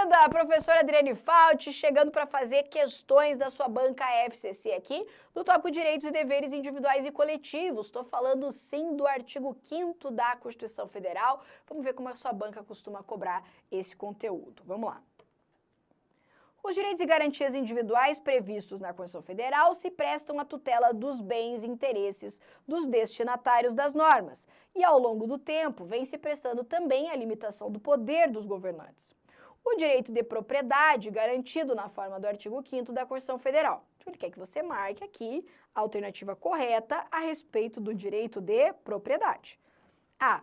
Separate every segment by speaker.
Speaker 1: bem-vinda, professora Adriane Fauci, chegando para fazer questões da sua banca FCC aqui, do tópico Direitos e Deveres Individuais e Coletivos. Estou falando, sim, do artigo 5º da Constituição Federal. Vamos ver como a sua banca costuma cobrar esse conteúdo. Vamos lá. Os direitos e garantias individuais previstos na Constituição Federal se prestam à tutela dos bens e interesses dos destinatários das normas e, ao longo do tempo, vem se prestando também à limitação do poder dos governantes. O direito de propriedade garantido na forma do artigo 5º da Constituição Federal. Então, ele quer que você marque aqui a alternativa correta a respeito do direito de propriedade. A.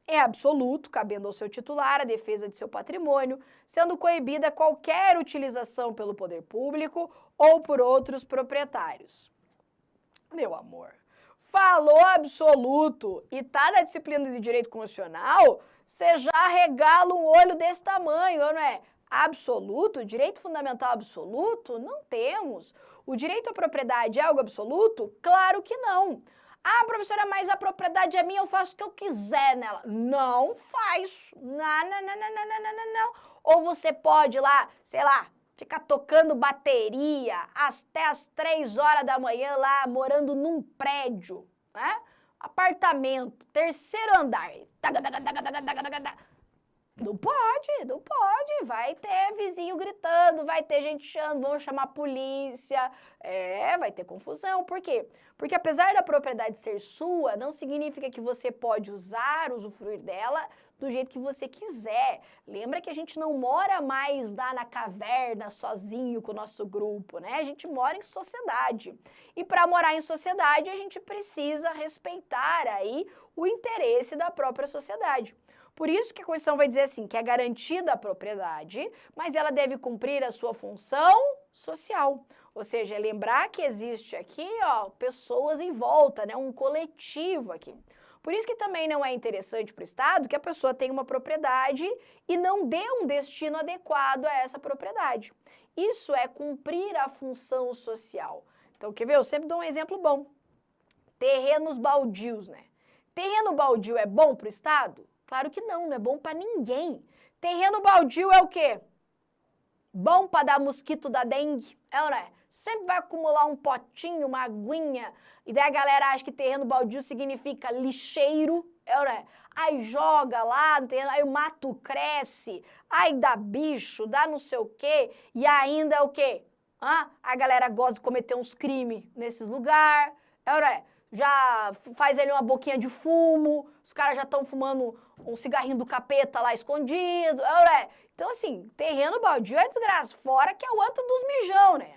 Speaker 1: É absoluto, cabendo ao seu titular a defesa de seu patrimônio, sendo coibida qualquer utilização pelo poder público ou por outros proprietários. Meu amor, falou absoluto e tá na disciplina de direito constitucional, você já regala um olho desse tamanho, não é? Absoluto? Direito fundamental absoluto? Não temos. O direito à propriedade é algo absoluto? Claro que não. Ah, professora, mas a propriedade é minha, eu faço o que eu quiser nela. Não faz. Não. Ou você pode lá, sei lá, ficar tocando bateria até as 3 horas da manhã lá, morando num prédio, né? Apartamento, 3º andar. Não pode, vai ter vizinho gritando, vai ter gente chamando, vão chamar a polícia, vai ter confusão. Por quê? Porque apesar da propriedade ser sua, não significa que você pode usufruir dela do jeito que você quiser. Lembra que a gente não mora mais lá na caverna sozinho com o nosso grupo, né? A gente mora em sociedade. E para morar em sociedade, a gente precisa respeitar aí o interesse da própria sociedade. Por isso que a Constituição vai dizer assim, que é garantida a propriedade, mas ela deve cumprir a sua função social. Ou seja, lembrar que existe aqui, ó, pessoas em volta, né, um coletivo aqui. Por isso que também não é interessante para o Estado que a pessoa tenha uma propriedade e não dê um destino adequado a essa propriedade. Isso é cumprir a função social. Então, quer ver? Eu sempre dou um exemplo bom. Terrenos baldios, né? Terreno baldio é bom para o Estado? Claro que não é bom para ninguém. Terreno baldio é o quê? Bom para dar mosquito da dengue, não é? Sempre vai acumular um potinho, uma aguinha, e daí a galera acha que terreno baldio significa lixeiro, não é? Aí joga lá no terreno, aí o mato cresce, aí dá bicho, dá não sei o quê, e ainda é o quê? A galera gosta de cometer uns crimes nesses lugares, não é? Já faz ali uma boquinha de fumo, os caras já estão fumando um cigarrinho do capeta lá escondido, Então, assim, terreno baldio é desgraça, fora que é o antro dos mijão, né?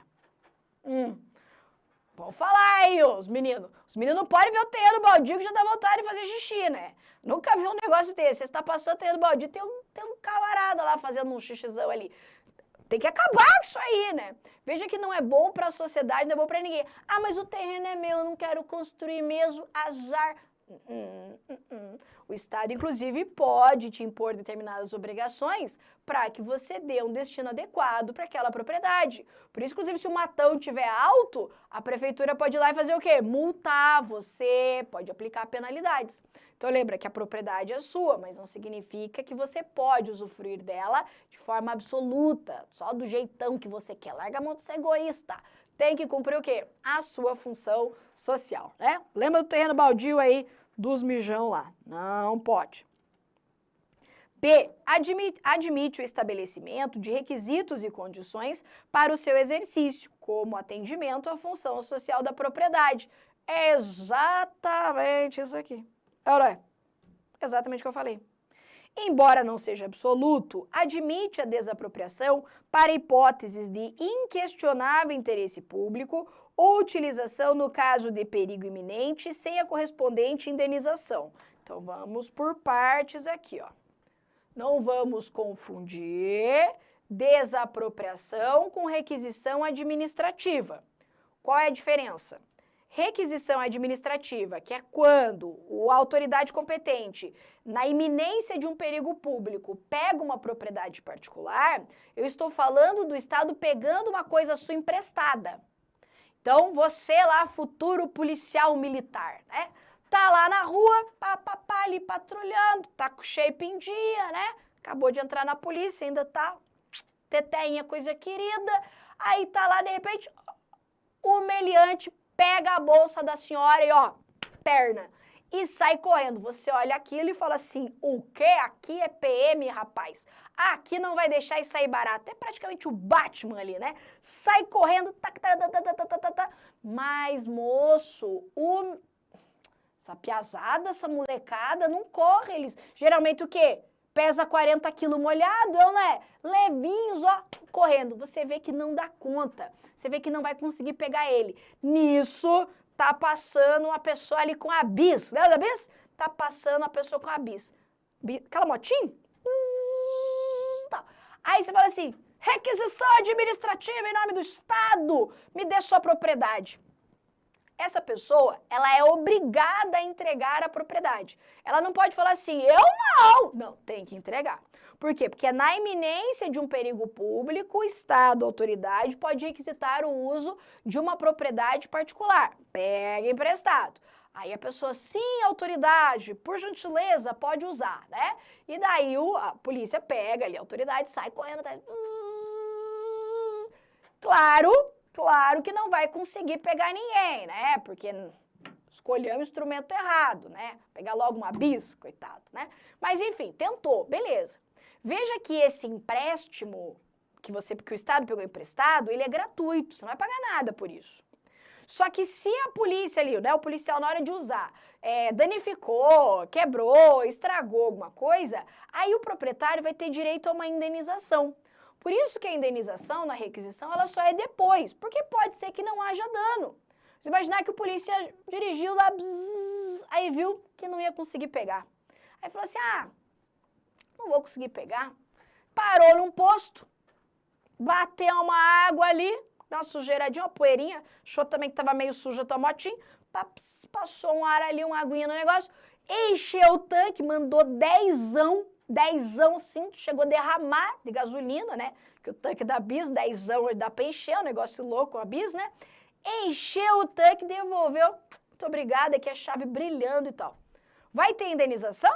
Speaker 1: Vamos falar aí, os meninos. Os meninos não podem ver o terreno baldio que já dá vontade de fazer xixi, né? Nunca vi um negócio desse. Você está passando terreno baldio, tem um camarada lá fazendo um xixizão ali. Tem que acabar com isso aí, né? Veja que não é bom para a sociedade, não é bom para ninguém. Ah, mas o terreno é meu, eu não quero construir mesmo, azar. O Estado, inclusive, pode te impor determinadas obrigações para que você dê um destino adequado para aquela propriedade. Por isso, inclusive, se o matão estiver alto, a prefeitura pode ir lá e fazer o quê? Multar você, pode aplicar penalidades. Então, lembra que a propriedade é sua, mas não significa que você pode usufruir dela de forma absoluta, só do jeitão que você quer. Larga a mão de ser egoísta. Tem que cumprir o quê? A sua função social, né? Lembra do terreno baldio aí dos mijão lá? Não pode. B. Admite o estabelecimento de requisitos e condições para o seu exercício, como atendimento à função social da propriedade. É exatamente isso aqui. É exatamente o que eu falei. Embora não seja absoluto, admite a desapropriação para hipóteses de inquestionável interesse público ou utilização no caso de perigo iminente sem a correspondente indenização. Então, vamos por partes aqui, ó. Não vamos confundir desapropriação com requisição administrativa. Qual é a diferença? Requisição administrativa, que é quando a autoridade competente, na iminência de um perigo público, pega uma propriedade particular, eu estou falando do Estado pegando uma coisa sua emprestada. Então, você lá, futuro policial militar, né? Tá lá na rua, ali patrulhando, tá com o shape em dia, né? Acabou de entrar na polícia, ainda tá teteinha, coisa querida. Aí tá lá, de repente, o meliante pega a bolsa da senhora e, ó, perna. E sai correndo. Você olha aquilo e fala assim, o quê? Aqui é PM, rapaz. Aqui não vai deixar isso sair barato. É praticamente o Batman ali, né? Sai correndo. Mas, moço, essa piazada, essa molecada, não corre. Eles, geralmente o quê? Pesa 40 quilos molhado, não é? Levinhos, ó, correndo. Você vê que não dá conta. Você vê que não vai conseguir pegar ele. Nisso, tá passando uma pessoa ali com a bis. Lembra da bis? Tá passando uma pessoa com a bis. Aquela motinha? Aí você fala assim, requisição administrativa em nome do Estado, me dê sua propriedade. Essa pessoa, ela é obrigada a entregar a propriedade. Ela não pode falar assim, eu não. Não, tem que entregar. Por quê? Porque na iminência de um perigo público, o Estado, a autoridade, pode requisitar o uso de uma propriedade particular. Pega emprestado. Aí a pessoa, sim, autoridade, por gentileza, pode usar, né? E daí a polícia pega ali, a autoridade sai correndo. Claro que não vai conseguir pegar ninguém, né? Porque escolheu o instrumento errado, né? Pegar logo uma bis, coitado, né? Mas enfim, tentou, beleza. Veja que esse empréstimo que o Estado pegou emprestado, ele é gratuito, você não vai pagar nada por isso. Só que se a polícia ali, né, o policial na hora de usar, danificou, quebrou, estragou alguma coisa, aí o proprietário vai ter direito a uma indenização. Por isso que a indenização na requisição, ela só é depois, porque pode ser que não haja dano. Você imaginar que o polícia dirigiu lá, bzzz, aí viu que não ia conseguir pegar. Aí falou assim, não vou conseguir pegar. Parou num posto, bateu uma água ali, dá uma sujeiradinha, uma poeirinha, achou também que estava meio suja a tua motinha, passou um ar ali, uma aguinha no negócio, encheu o tanque, mandou dezão sim, chegou a derramar de gasolina, né? Que o tanque da bis, dezão, dá pra encher, um negócio louco, a bis, né? Encheu o tanque, devolveu, muito obrigada, aqui a chave brilhando e tal. Vai ter indenização?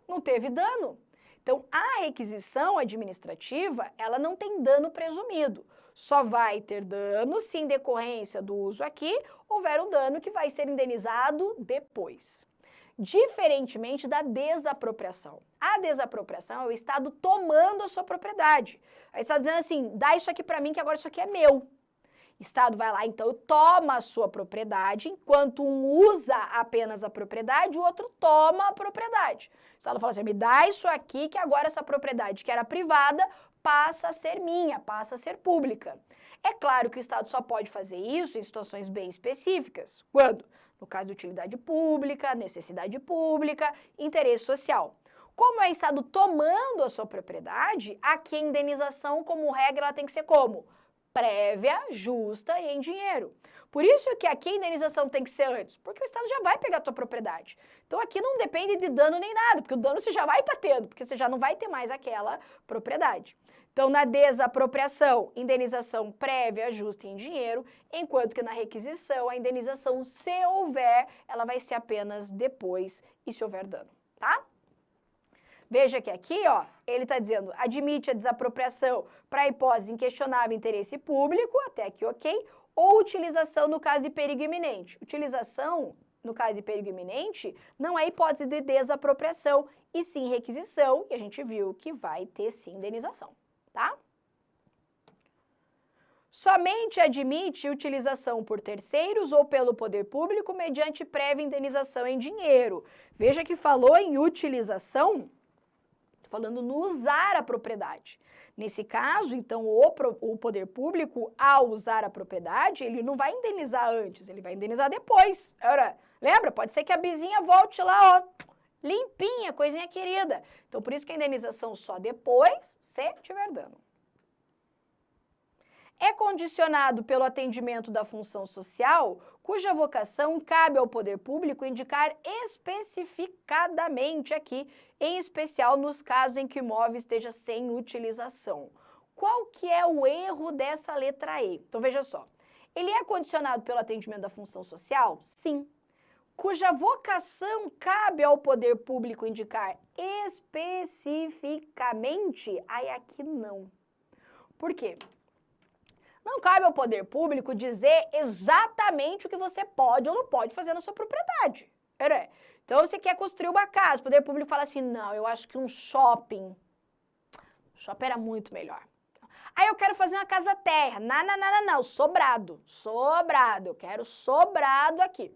Speaker 1: Não teve dano. Então, a requisição administrativa, ela não tem dano presumido. Só vai ter dano se, em decorrência do uso aqui, houver um dano que vai ser indenizado depois. Diferentemente da desapropriação. A desapropriação é o Estado tomando a sua propriedade. O Estado dizendo assim, dá isso aqui para mim que agora isso aqui é meu. O Estado vai lá, então, toma a sua propriedade, enquanto um usa apenas a propriedade, o outro toma a propriedade. O Estado fala assim, me dá isso aqui que agora essa propriedade que era privada passa a ser minha, passa a ser pública. É claro que o Estado só pode fazer isso em situações bem específicas. Quando? No caso de utilidade pública, necessidade pública, interesse social. Como é o Estado tomando a sua propriedade, aqui a indenização, como regra, ela tem que ser como? Prévia, justa e em dinheiro. Por isso que aqui a indenização tem que ser antes, porque o Estado já vai pegar a tua propriedade. Então aqui não depende de dano nem nada, porque o dano você já vai estar tendo, porque você já não vai ter mais aquela propriedade. Então, na desapropriação, indenização prévia, justa e em dinheiro, enquanto que na requisição, a indenização, se houver, ela vai ser apenas depois e se houver dano, tá? Veja que aqui, ó, ele está dizendo, admite a desapropriação para hipótese inquestionável interesse público, até aqui ok, ou utilização no caso de perigo iminente. Utilização, no caso de perigo iminente, não é hipótese de desapropriação, e sim requisição, e a gente viu que vai ter sim indenização, tá? Somente admite utilização por terceiros ou pelo poder público mediante prévia indenização em dinheiro. Veja que falou em utilização, falando no usar a propriedade. Nesse caso, então, o poder público, ao usar a propriedade, ele não vai indenizar antes, ele vai indenizar depois. Ora, lembra? Pode ser que a vizinha volte lá, ó, limpinha, coisinha querida. Então, por isso que a indenização só depois, se tiver dano. É condicionado pelo atendimento da função social, cuja vocação cabe ao poder público indicar especificadamente aqui, em especial nos casos em que o imóvel esteja sem utilização. Qual que é o erro dessa letra E? Então, veja só. Ele é condicionado pelo atendimento da função social? Sim. Cuja vocação cabe ao poder público indicar especificamente? Aí aqui não. Por quê? Não cabe ao poder público dizer exatamente o que você pode ou não pode fazer na sua propriedade. Então, você quer construir uma casa, o poder público fala assim, não, eu acho que um shopping era muito melhor. Aí eu quero fazer uma casa terra. Não, sobrado, eu quero sobrado aqui.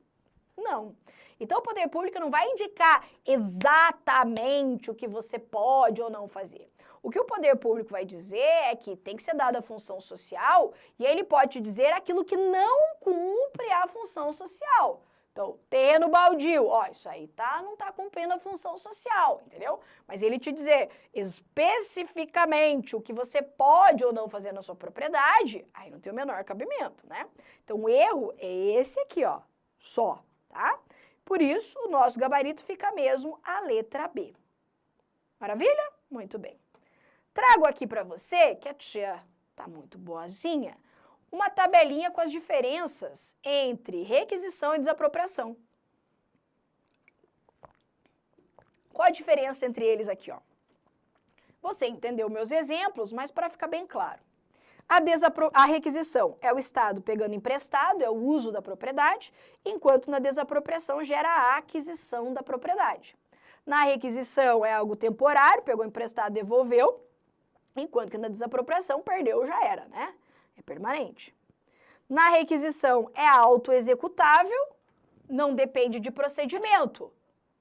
Speaker 1: Não. Então, o poder público não vai indicar exatamente o que você pode ou não fazer. O que o poder público vai dizer é que tem que ser dada a função social e ele pode te dizer aquilo que não cumpre a função social. Então, terreno baldio, ó, isso aí não tá cumprindo a função social, entendeu? Mas ele te dizer especificamente o que você pode ou não fazer na sua propriedade, aí não tem o menor cabimento, né? Então, o erro é esse aqui, ó, só, tá? Por isso, o nosso gabarito fica mesmo a letra B. Maravilha? Muito bem. Trago aqui para você, que a tia tá muito boazinha, uma tabelinha com as diferenças entre requisição e desapropriação. Qual a diferença entre eles aqui, ó? Você entendeu meus exemplos, mas para ficar bem claro. A requisição é o Estado pegando emprestado, é o uso da propriedade, enquanto na desapropriação gera a aquisição da propriedade. Na requisição é algo temporário, pegou emprestado, devolveu, enquanto que na desapropriação perdeu, já era, né? É permanente. Na requisição é autoexecutável, não depende de procedimento.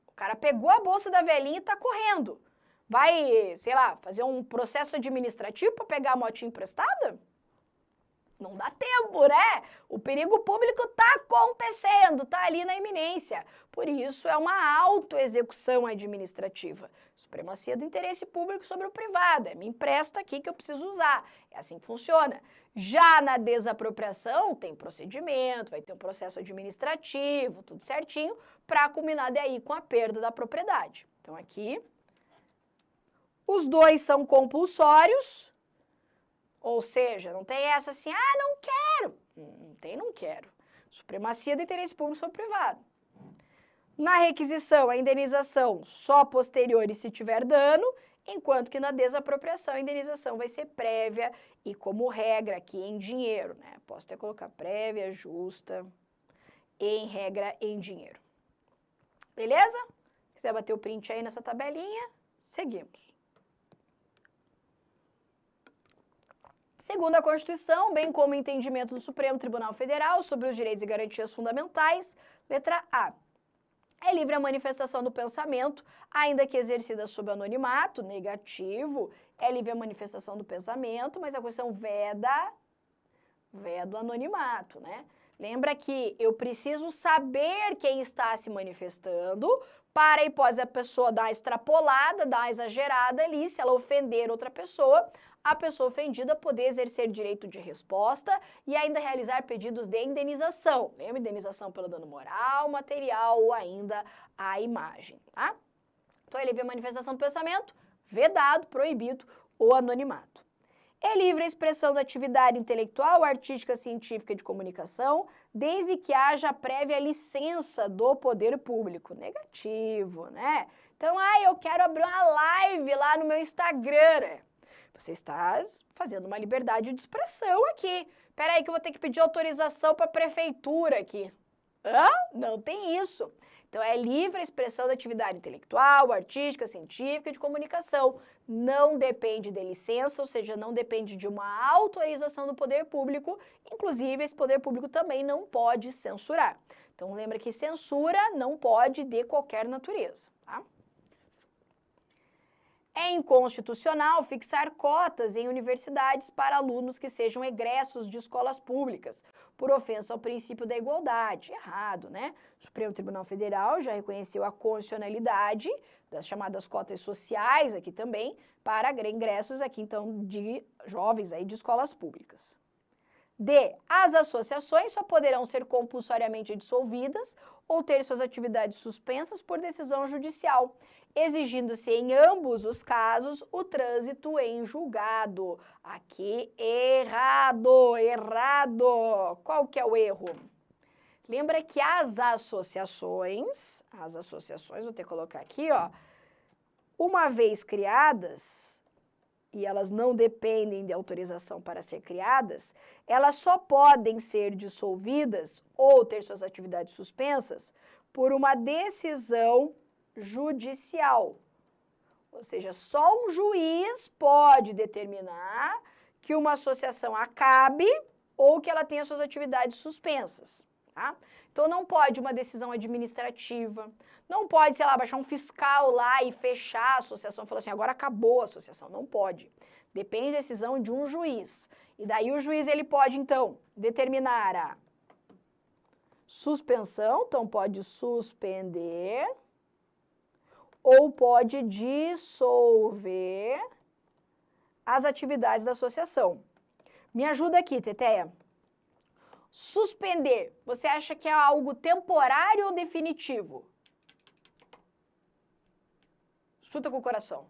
Speaker 1: O cara pegou a bolsa da velhinha e tá correndo. Vai, sei lá, fazer um processo administrativo para pegar a motinha emprestada? Não dá tempo, né? O perigo público está acontecendo, está ali na iminência. Por isso, é uma autoexecução administrativa. Supremacia do interesse público sobre o privado. Me empresta aqui que eu preciso usar. É assim que funciona. Já na desapropriação, tem procedimento, vai ter um processo administrativo, tudo certinho, para culminar daí com a perda da propriedade. Então, aqui, os dois são compulsórios. Ou seja, não tem essa assim, não quero. Não quero. Supremacia do interesse público sobre o privado. Na requisição, a indenização só posterior e se tiver dano, enquanto que na desapropriação, a indenização vai ser prévia e como regra aqui em dinheiro, né? Posso até colocar prévia, justa, em regra em dinheiro. Beleza? Se quiser bater o print aí nessa tabelinha, seguimos. Segundo a Constituição, bem como o entendimento do Supremo Tribunal Federal sobre os direitos e garantias fundamentais, letra A. É livre a manifestação do pensamento, ainda que exercida sob anonimato, negativo, é livre a manifestação do pensamento, mas a Constituição veda o anonimato, né? Lembra que eu preciso saber quem está se manifestando, para a hipótese a pessoa dar extrapolada, dar exagerada ali, se ela ofender outra pessoa, a pessoa ofendida poder exercer direito de resposta e ainda realizar pedidos de indenização. Lembra? Indenização pelo dano moral, material ou ainda a imagem, tá? Então, é livre a manifestação do pensamento, vedado, proibido o anonimato. É livre a expressão da atividade intelectual, artística, científica e de comunicação, desde que haja prévia licença do poder público. Negativo, né? Então, eu quero abrir uma live lá no meu Instagram. Você está fazendo uma liberdade de expressão aqui. Espera aí que eu vou ter que pedir autorização para a prefeitura aqui. Não tem isso. Então, é livre a expressão da atividade intelectual, artística, científica e de comunicação. Não depende de licença, ou seja, não depende de uma autorização do poder público. Inclusive, esse poder público também não pode censurar. Então, lembra que censura não pode de qualquer natureza, tá? É inconstitucional fixar cotas em universidades para alunos que sejam egressos de escolas públicas, por ofensa ao princípio da igualdade. Errado, né? O Supremo Tribunal Federal já reconheceu a constitucionalidade das chamadas cotas sociais aqui também, para ingressos aqui, então, de jovens aí de escolas públicas. D. As associações só poderão ser compulsoriamente dissolvidas ou ter suas atividades suspensas por decisão judicial, exigindo-se em ambos os casos o trânsito em julgado. Aqui, errado. Qual que é o erro? Lembra que as associações, vou ter que colocar aqui, ó, uma vez criadas, e elas não dependem de autorização para ser criadas, elas só podem ser dissolvidas ou ter suas atividades suspensas por uma decisão judicial. Ou seja, só um juiz pode determinar que uma associação acabe ou que ela tenha suas atividades suspensas, tá? Então, não pode uma decisão administrativa, não pode, sei lá, baixar um fiscal lá e fechar a associação e falar assim, agora acabou a associação. Não pode. Depende da decisão de um juiz. E daí o juiz, ele pode, então, determinar a suspensão, então pode suspender, ou pode dissolver as atividades da associação. Me ajuda aqui, Teteia. Suspender, você acha que é algo temporário ou definitivo? Chuta com o coração.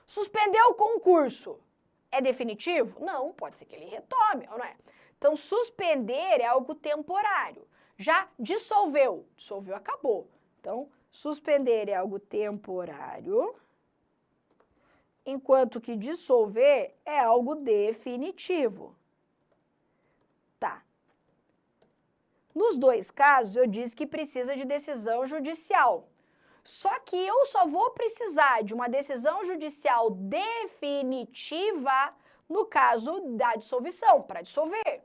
Speaker 1: Suspender o concurso é definitivo? Não, pode ser que ele retome, não é? Então, suspender é algo temporário. Já dissolveu, acabou. Então, suspender é algo temporário, enquanto que dissolver é algo definitivo. Tá. Nos dois casos, eu disse que precisa de decisão judicial. Só que eu só vou precisar de uma decisão judicial definitiva no caso da dissolução, para dissolver.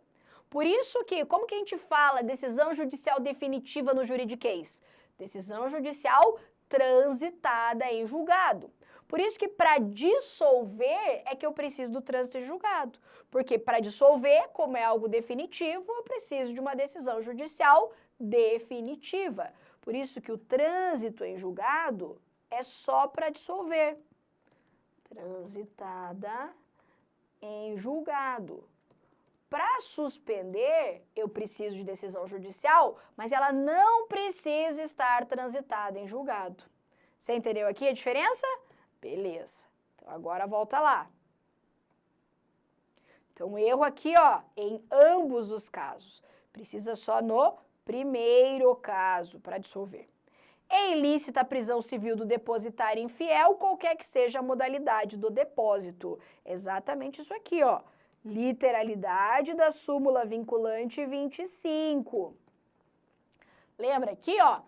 Speaker 1: Por isso que, como que a gente fala decisão judicial definitiva no juridiquês? Decisão judicial transitada em julgado. Por isso que para dissolver é que eu preciso do trânsito em julgado. Porque para dissolver, como é algo definitivo, eu preciso de uma decisão judicial definitiva. Por isso que o trânsito em julgado é só para dissolver. Transitada em julgado. Para suspender, eu preciso de decisão judicial, mas ela não precisa estar transitada em julgado. Você entendeu aqui a diferença? Beleza. Então, agora volta lá. Então, erro aqui, ó, em ambos os casos. Precisa só no primeiro caso para dissolver. É ilícita a prisão civil do depositário infiel, qualquer que seja a modalidade do depósito. Exatamente isso aqui, ó. Literalidade da súmula vinculante 25. Lembra aqui, ó,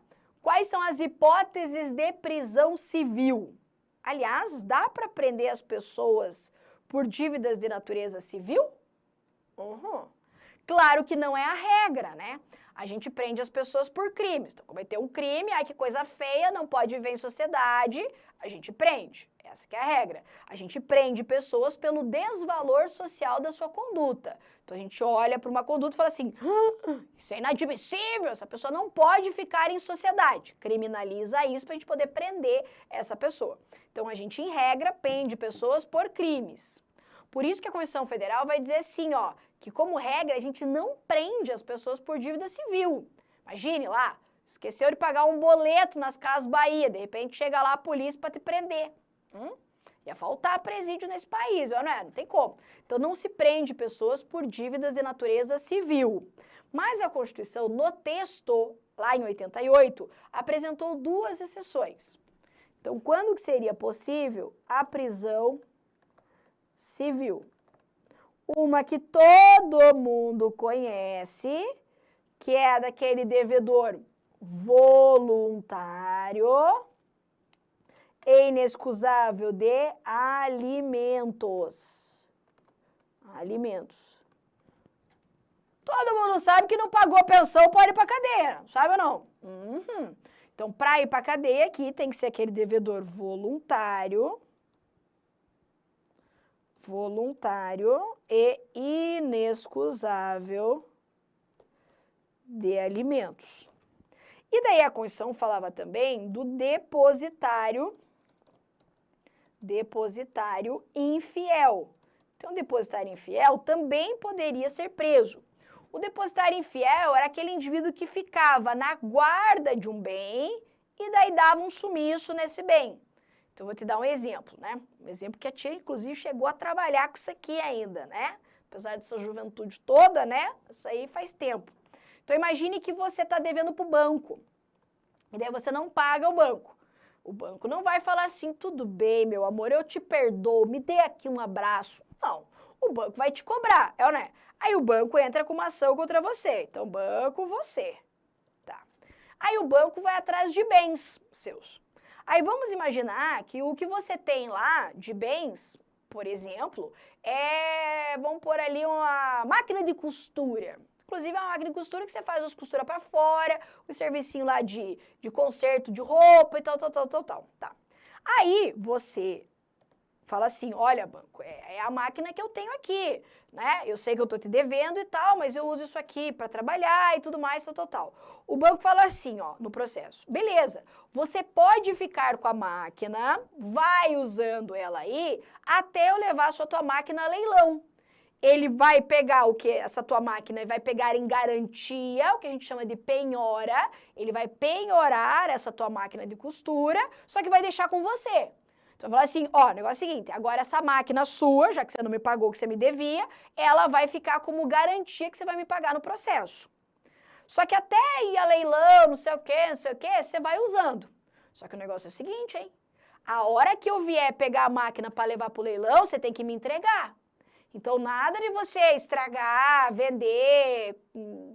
Speaker 1: quais são as hipóteses de prisão civil? Aliás, dá para prender as pessoas por dívidas de natureza civil? Claro que não é a regra, né? A gente prende as pessoas por crimes. Então, cometeu um crime, ai que coisa feia, não pode viver em sociedade, a gente prende. Essa que é a regra. A gente prende pessoas pelo desvalor social da sua conduta. Então, a gente olha para uma conduta e fala assim, isso é inadmissível, essa pessoa não pode ficar em sociedade. Criminaliza isso para a gente poder prender essa pessoa. Então, a gente, em regra, prende pessoas por crimes. Por isso que a Constituição Federal vai dizer assim, ó, que como regra a gente não prende as pessoas por dívida civil. Imagine lá, esqueceu de pagar um boleto nas Casas Bahia, de repente chega lá a polícia para te prender. Ia faltar presídio nesse país, não é? Não tem como. Então não se prende pessoas por dívidas de natureza civil. Mas a Constituição, no texto, lá em 88, apresentou duas exceções. Então, quando que seria possível a prisão civil? Uma que todo mundo conhece, que é a daquele devedor voluntário e inexcusável de alimentos. Alimentos. Todo mundo sabe que não pagou pensão, pode ir para cadeia, sabe ou não? Então, para ir para cadeia aqui, tem que ser aquele devedor voluntário e inexcusável de alimentos. E daí a Constituição falava também do depositário infiel. Então, o depositário infiel também poderia ser preso. O depositário infiel era aquele indivíduo que ficava na guarda de um bem e daí dava um sumiço nesse bem. Então, vou te dar um exemplo, né? Um exemplo que a tia, inclusive, chegou a trabalhar com isso aqui ainda, né? Apesar dessa juventude toda, né? Isso aí faz tempo. Então, imagine que você está devendo para o banco. E daí você não paga o banco. O banco não vai falar assim, tudo bem, meu amor, eu te perdoo, me dê aqui um abraço. Não, o banco vai te cobrar, é ou não é? Aí o banco entra com uma ação contra você. Então, banco, você. Tá. Aí o banco vai atrás de bens seus. Aí vamos imaginar que o que você tem lá de bens, por exemplo, vamos pôr ali uma máquina de costura. Inclusive, é uma máquina de costura que você faz as costuras para fora, o servicinho lá de conserto de roupa e tal. Tá. Aí, você fala assim, olha, banco, é a máquina que eu tenho aqui, né? Eu sei que eu tô te devendo e tal, mas eu uso isso aqui para trabalhar e tudo mais, tal. O banco fala assim, ó, no processo, beleza, você pode ficar com a máquina, vai usando ela aí, até eu levar a tua máquina a leilão. Ele vai pegar o que? Essa tua máquina vai pegar em garantia, o que a gente chama de penhora, ele vai penhorar essa tua máquina de costura, só que vai deixar com você. Então, vai falar assim, ó, o negócio é o seguinte, agora essa máquina sua, já que você não me pagou o que você me devia, ela vai ficar como garantia que você vai me pagar no processo. Só que até ir a leilão, não sei o quê, você vai usando. Só que o negócio é o seguinte, hein? A hora que eu vier pegar a máquina para levar para o leilão, você tem que me entregar. Então, nada de você estragar, vender,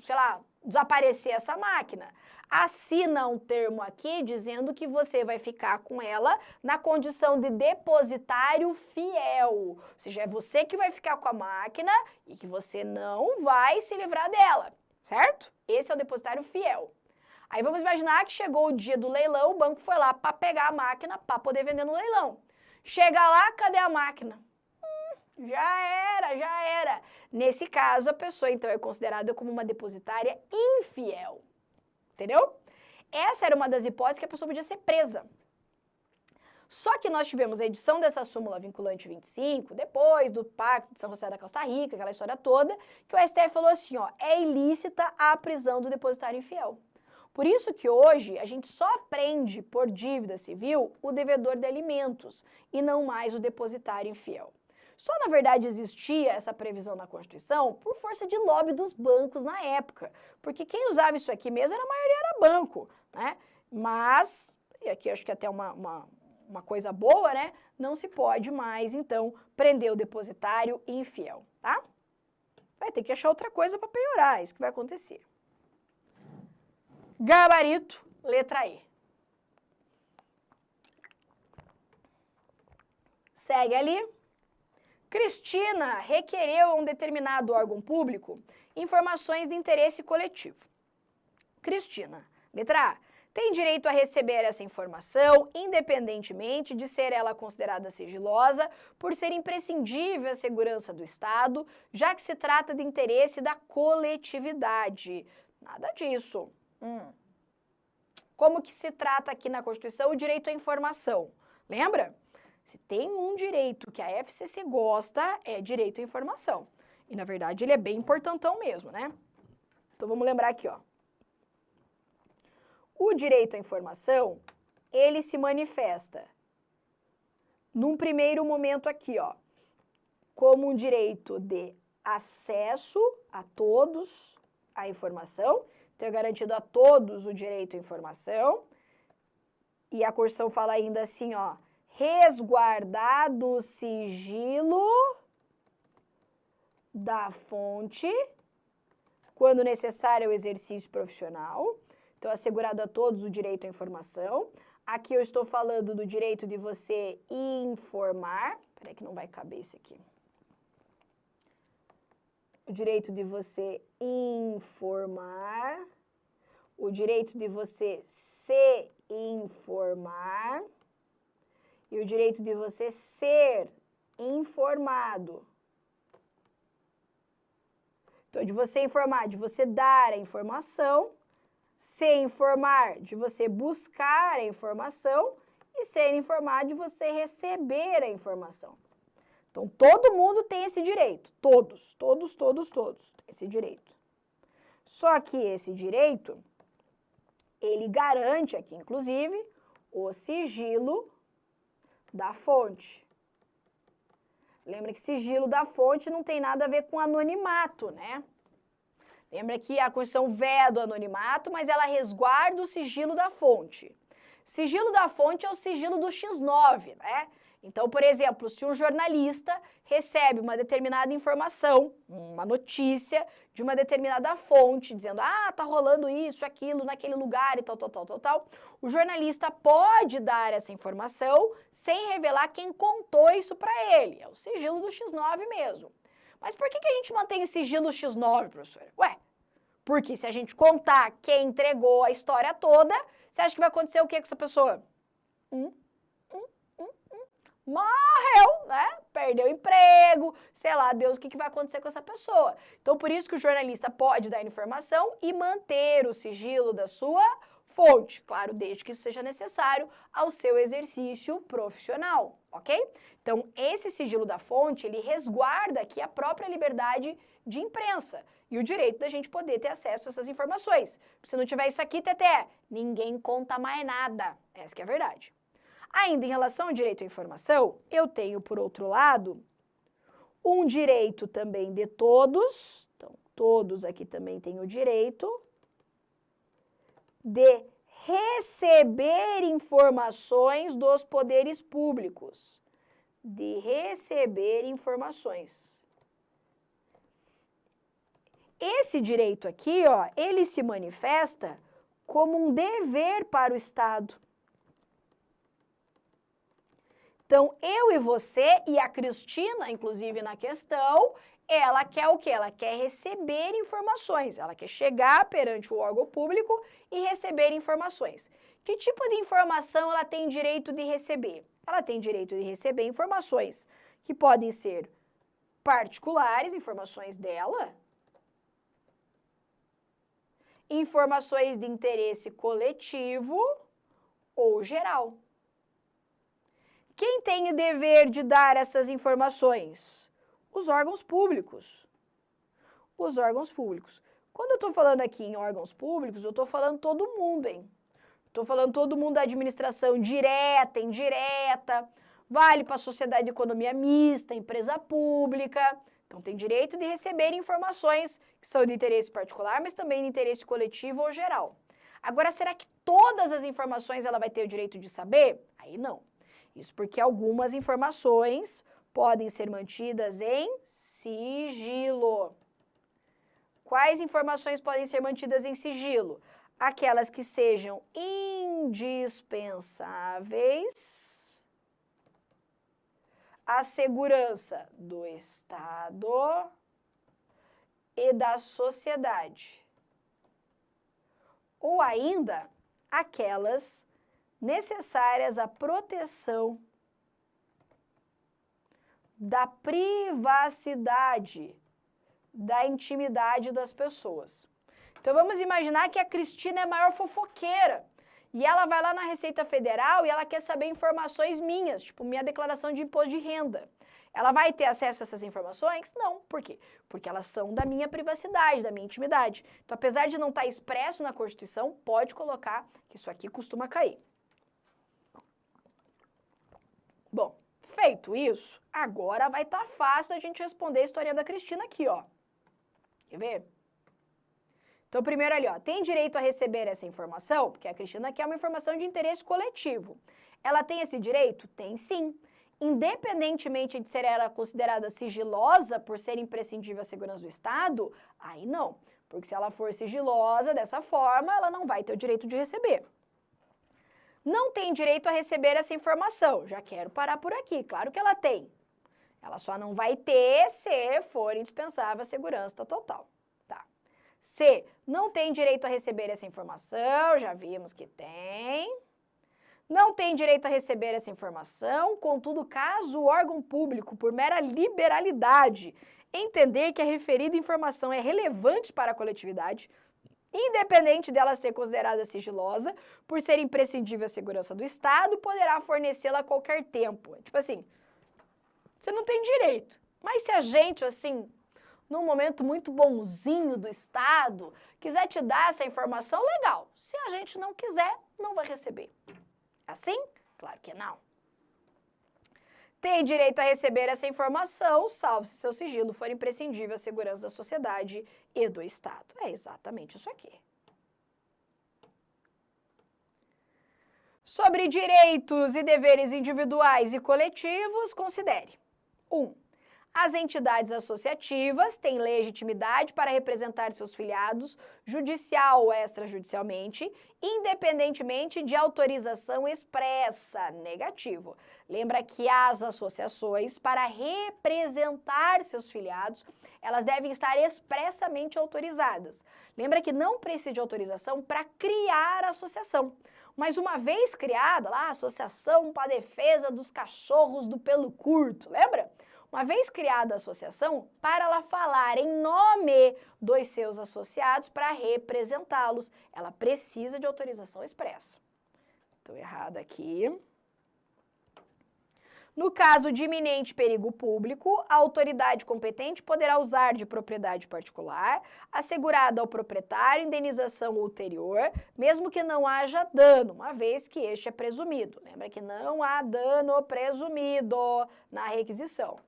Speaker 1: sei lá, desaparecer essa máquina. Assina um termo aqui dizendo que você vai ficar com ela na condição de depositário fiel. Ou seja, é você que vai ficar com a máquina e que você não vai se livrar dela, certo? Esse é o depositário fiel. Aí vamos imaginar que chegou o dia do leilão, o banco foi lá para pegar a máquina para poder vender no leilão. Chega lá, cadê a máquina? Já era. Nesse caso, a pessoa, então, é considerada como uma depositária infiel. Entendeu? Essa era uma das hipóteses que a pessoa podia ser presa. Só que nós tivemos a edição dessa súmula vinculante 25, depois do Pacto de São José da Costa Rica, aquela história toda, que o STF falou assim, ó, é ilícita a prisão do depositário infiel. Por isso que hoje a gente só prende por dívida civil o devedor de alimentos e não mais o depositário infiel. Só, na verdade, existia essa previsão na Constituição por força de lobby dos bancos na época, porque quem usava isso aqui mesmo, a maioria era banco, né? Mas, e aqui acho que até uma coisa boa, né? Não se pode mais, então, prender o depositário infiel, tá? Vai ter que achar outra coisa para penhorar, isso que vai acontecer. Gabarito, letra E. Segue ali. Cristina requereu a um determinado órgão público informações de interesse coletivo. Cristina, letra A, tem direito a receber essa informação, independentemente de ser ela considerada sigilosa, por ser imprescindível à segurança do Estado, já que se trata de interesse da coletividade. Nada disso. Como que se trata aqui na Constituição o direito à informação? Lembra? Se tem um direito que a FCC gosta, é direito à informação. E, na verdade, ele é bem importantão mesmo, né? Então, vamos lembrar aqui, ó. O direito à informação, ele se manifesta, num primeiro momento aqui, ó, como um direito de acesso a todos à informação. Então, é garantido a todos o direito à informação. E a Constituição fala ainda assim, ó, resguardado o sigilo da fonte, quando necessário ao exercício profissional. Então, assegurado a todos o direito à informação. Aqui eu estou falando do direito de você informar. Peraí que não vai caber isso aqui. O direito de você informar. O direito de você se informar. E o direito de você ser informado. Então, de você informar, de você dar a informação, se informar, de você buscar a informação, e ser informado, de você receber a informação. Então, todo mundo tem esse direito. Todos têm esse direito. Só que esse direito, ele garante aqui, inclusive, o sigilo da fonte. Lembra que sigilo da fonte não tem nada a ver com anonimato, né? Lembra que a Constituição veda o anonimato, mas ela resguarda o sigilo da fonte. Sigilo da fonte é o sigilo do X9, né? Então, por exemplo, se um jornalista recebe uma determinada informação, uma notícia de uma determinada fonte, dizendo, tá rolando isso, aquilo, naquele lugar e tal, o jornalista pode dar essa informação sem revelar quem contou isso para ele. É o sigilo do X9 mesmo. Mas por que a gente mantém sigilo X9, professora? Ué, porque se a gente contar quem entregou a história toda, você acha que vai acontecer o que com essa pessoa? Morreu, né? Perdeu o emprego, sei lá, Deus, o que vai acontecer com essa pessoa. Então, por isso que o jornalista pode dar informação e manter o sigilo da sua fonte. Claro, desde que isso seja necessário ao seu exercício profissional, ok? Então, esse sigilo da fonte, ele resguarda aqui a própria liberdade de imprensa e o direito da gente poder ter acesso a essas informações. Se não tiver isso aqui, Teté, ninguém conta mais nada. Essa que é a verdade. Ainda em relação ao direito à informação, eu tenho, por outro lado, um direito também de todos, então, todos aqui também têm o direito de receber informações dos poderes públicos. De receber informações. Esse direito aqui, ó, ele se manifesta como um dever para o Estado. Então, eu e você, e a Cristina, inclusive, na questão, ela quer o quê? Ela quer receber informações, ela quer chegar perante o órgão público e receber informações. Que tipo de informação ela tem direito de receber? Ela tem direito de receber informações que podem ser particulares, informações dela, informações de interesse coletivo ou geral. Quem tem o dever de dar essas informações? Os órgãos públicos. Os órgãos públicos. Quando eu estou falando aqui em órgãos públicos, eu estou falando todo mundo, hein? Estou falando todo mundo da administração direta, indireta, vale para a sociedade de economia mista, empresa pública. Então, tem direito de receber informações que são de interesse particular, mas também de interesse coletivo ou geral. Agora, será que todas as informações ela vai ter o direito de saber? Aí não. Isso porque algumas informações podem ser mantidas em sigilo. Quais informações podem ser mantidas em sigilo? Aquelas que sejam indispensáveis à segurança do Estado e da sociedade. Ou ainda, aquelas necessárias à proteção da privacidade, da intimidade das pessoas. Então, vamos imaginar que a Cristina é a maior fofoqueira e ela vai lá na Receita Federal e ela quer saber informações minhas, tipo minha declaração de imposto de renda. Ela vai ter acesso a essas informações? Não. Por quê? Porque elas são da minha privacidade, da minha intimidade. Então, apesar de não estar expresso na Constituição, pode colocar que isso aqui costuma cair. Bom, feito isso, agora vai estar fácil da gente responder a história da Cristina aqui, ó. Quer ver? Então, primeiro ali, ó, tem direito a receber essa informação? Porque a Cristina quer uma informação de interesse coletivo. Ela tem esse direito? Tem sim. Independentemente de ser ela considerada sigilosa por ser imprescindível à segurança do Estado, aí não. Porque se ela for sigilosa dessa forma, ela não vai ter o direito de receber. Não tem direito a receber essa informação. Já quero parar por aqui. Claro que ela tem. Ela só não vai ter se for indispensável à segurança total. Tá. C. Não tem direito a receber essa informação. Já vimos que tem. Não tem direito a receber essa informação. Contudo, caso o órgão público, por mera liberalidade, entender que a referida informação é relevante para a coletividade, independente dela ser considerada sigilosa, por ser imprescindível à segurança do Estado, poderá fornecê-la a qualquer tempo. Tipo assim, você não tem direito. Mas se a gente, assim, num momento muito bonzinho do Estado, quiser te dar essa informação, legal. Se a gente não quiser, não vai receber. Assim? Claro que não. Tem direito a receber essa informação, salvo se seu sigilo for imprescindível à segurança da sociedade e do Estado. É exatamente isso aqui. Sobre direitos e deveres individuais e coletivos, considere. 1. As entidades associativas têm legitimidade para representar seus filiados, judicial ou extrajudicialmente, independentemente de autorização expressa. Negativo. Lembra que as associações, para representar seus filiados, elas devem estar expressamente autorizadas. Lembra que não precisa de autorização para criar a associação. Mas uma vez criada, lá, a Associação para a Defesa dos Cachorros do Pelo Curto, lembra? Uma vez criada a associação, para ela falar em nome dos seus associados para representá-los, ela precisa de autorização expressa. Estou errada aqui. No caso de iminente perigo público, a autoridade competente poderá usar de propriedade particular, assegurada ao proprietário indenização ulterior, mesmo que não haja dano, uma vez que este é presumido. Lembra que não há dano presumido na requisição.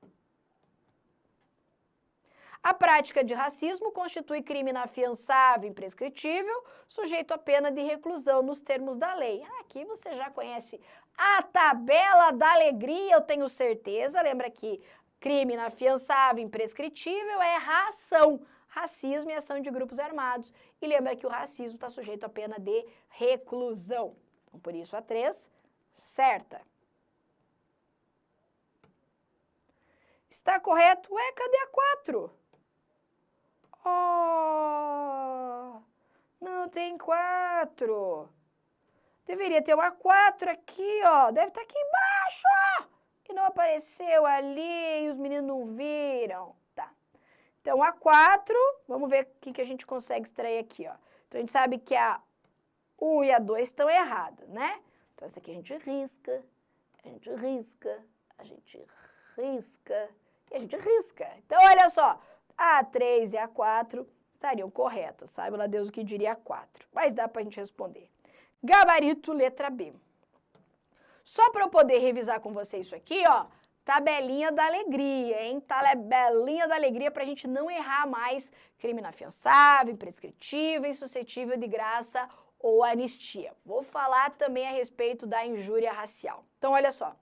Speaker 1: A prática de racismo constitui crime inafiançável e imprescritível, sujeito a pena de reclusão nos termos da lei. Aqui você já conhece a tabela da alegria, eu tenho certeza. Lembra que crime inafiançável e imprescritível é ração, racismo e ação de grupos armados. E lembra que o racismo está sujeito a pena de reclusão. Então, por isso, a 3, certa. Está correto? Ué, cadê a 4? Oh, não tem 4. Deveria ter uma 4 aqui, ó. Deve estar aqui embaixo, ó. E não apareceu ali e os meninos não viram. Tá. Então, a 4, vamos ver o que a gente consegue extrair aqui, ó. Então, a gente sabe que a 1 e a 2 estão erradas, né? Então, essa aqui a gente risca, a gente risca, a gente risca e a gente risca. Então, olha só. A 3 e a 4 estariam corretas, sabe lá Deus o que diria a 4, mas dá para a gente responder. Gabarito, letra B. Só para eu poder revisar com você isso aqui, ó, tabelinha da alegria, hein? Tabelinha da alegria para a gente não errar mais crime inafiançável, imprescritível, insuscetível de graça ou anistia. Vou falar também a respeito da injúria racial. Então, olha só.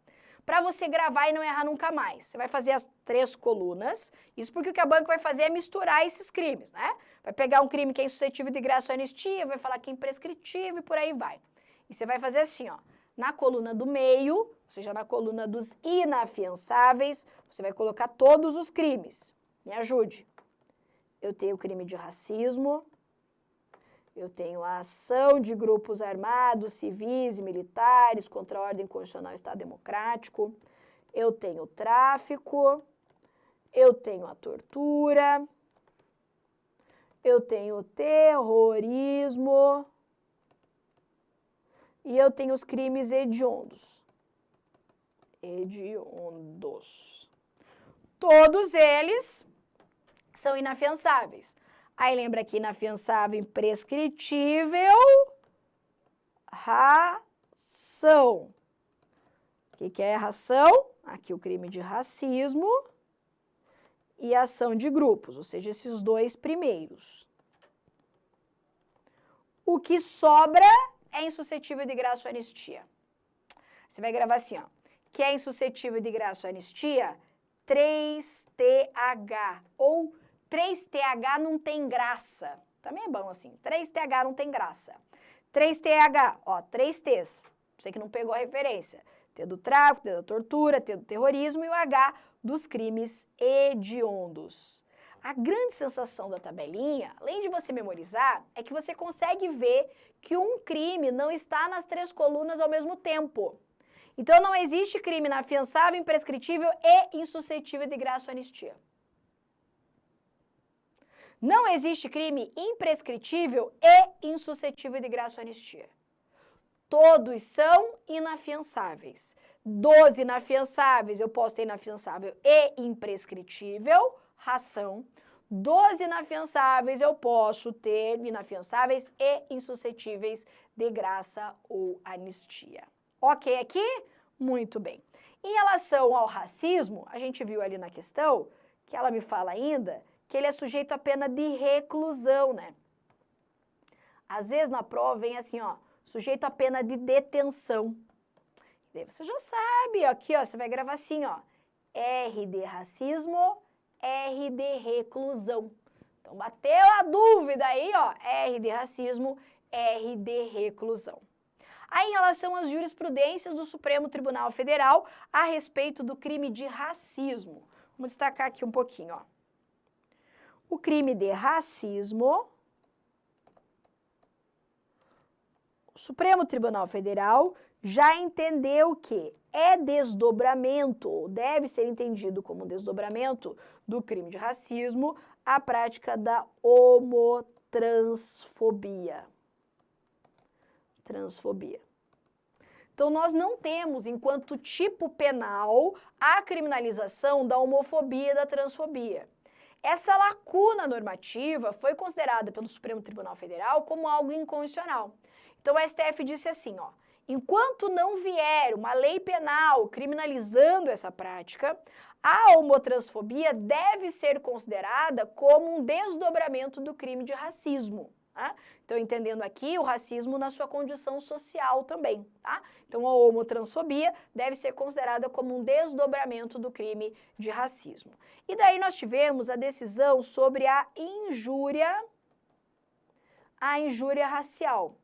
Speaker 1: Para você gravar e não errar nunca mais. Você vai fazer as 3 colunas, isso porque o que a banca vai fazer é misturar esses crimes, né? Vai pegar um crime que é insuscetível de graça ou anistia, vai falar que é imprescritível e por aí vai. E você vai fazer assim, ó, na coluna do meio, ou seja, na coluna dos inafiançáveis, você vai colocar todos os crimes. Me ajude. Eu tenho o crime de racismo, eu tenho a ação de grupos armados, civis e militares contra a ordem constitucional e Estado democrático. Eu tenho o tráfico, eu tenho a tortura, eu tenho o terrorismo e eu tenho os crimes hediondos. Hediondos. Todos eles são inafiançáveis. Aí lembra que inafiançável, imprescritível, ração. O que é ração? Aqui o crime de racismo e ação de grupos, ou seja, esses 2 primeiros. O que sobra é insuscetível de graça ou anistia. Você vai gravar assim, ó, que é insuscetível de graça ou anistia, 3TH, ou 3TH não tem graça. Também é bom assim. 3TH não tem graça. 3TH, ó, 3 T's. Você que não pegou a referência. T do tráfico, T da tortura, T do terrorismo e o H dos crimes hediondos. A grande sensação da tabelinha, além de você memorizar, é que você consegue ver que um crime não está nas 3 colunas ao mesmo tempo. Então, não existe crime inafiançável, imprescritível e insuscetível de graça ou anistia. Não existe crime imprescritível e insuscetível de graça ou anistia. Todos são inafiançáveis. Dos inafiançáveis, eu posso ter inafiançável e imprescritível, ração. Dos inafiançáveis, eu posso ter inafiançáveis e insuscetíveis de graça ou anistia. Ok aqui? Muito bem. Em relação ao racismo, a gente viu ali na questão, que ela me fala ainda, que ele é sujeito a pena de reclusão, né? Às vezes na prova vem assim, ó, sujeito à pena de detenção. Daí você já sabe, aqui ó, você vai gravar assim, ó, R de racismo, R de reclusão. Então, bateu a dúvida aí, ó, R de racismo, R de reclusão. Aí, em relação às jurisprudências do Supremo Tribunal Federal a respeito do crime de racismo. Vamos destacar aqui um pouquinho, ó. O crime de racismo, o Supremo Tribunal Federal já entendeu que é desdobramento, ou deve ser entendido como desdobramento do crime de racismo, a prática da homotransfobia. Transfobia. Então, nós não temos, enquanto tipo penal, a criminalização da homofobia e da transfobia. Essa lacuna normativa foi considerada pelo Supremo Tribunal Federal como algo inconstitucional. Então, a STF disse assim, ó, enquanto não vier uma lei penal criminalizando essa prática, a homotransfobia deve ser considerada como um desdobramento do crime de racismo. Tá? Então, entendendo aqui o racismo na sua condição social também, tá? Então, a homotransfobia deve ser considerada como um desdobramento do crime de racismo. E daí nós tivemos a decisão sobre a injúria racial.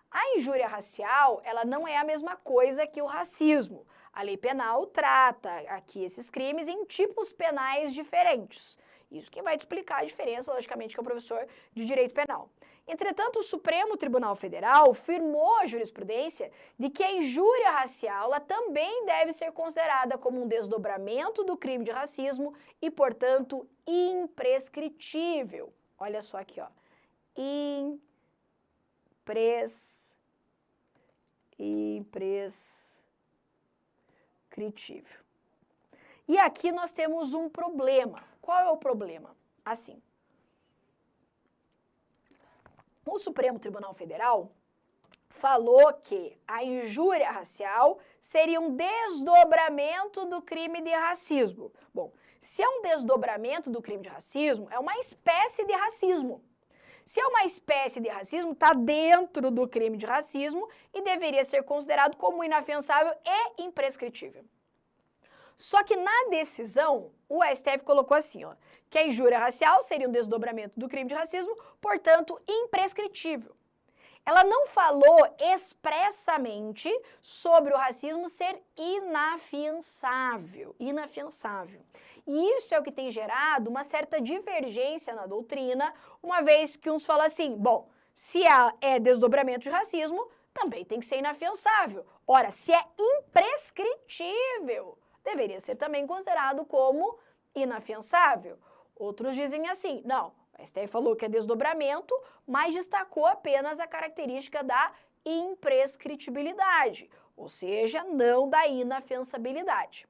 Speaker 1: A injúria racial, ela não é a mesma coisa que o racismo. A lei penal trata aqui esses crimes em tipos penais diferentes. Isso que vai te explicar a diferença, logicamente, que é o professor de Direito Penal. Entretanto, o Supremo Tribunal Federal firmou a jurisprudência de que a injúria racial ela também deve ser considerada como um desdobramento do crime de racismo e, portanto, imprescritível. Olha só aqui, ó. Imprescritível. E aqui nós temos um problema. Qual é o problema? Assim, o Supremo Tribunal Federal falou que a injúria racial seria um desdobramento do crime de racismo. Bom, se é um desdobramento do crime de racismo, é uma espécie de racismo. Se é uma espécie de racismo, está dentro do crime de racismo e deveria ser considerado como inafiançável e imprescritível. Só que na decisão, o STF colocou assim, ó, que a injúria racial seria um desdobramento do crime de racismo, portanto, imprescritível. Ela não falou expressamente sobre o racismo ser inafiançável. E isso é o que tem gerado uma certa divergência na doutrina, uma vez que uns falam assim, bom, se é desdobramento de racismo, também tem que ser inafiançável. Ora, se é imprescritível, deveria ser também considerado como inafiançável. Outros dizem assim, não, a STF falou que é desdobramento, mas destacou apenas a característica da imprescritibilidade, ou seja, não da inafiançabilidade.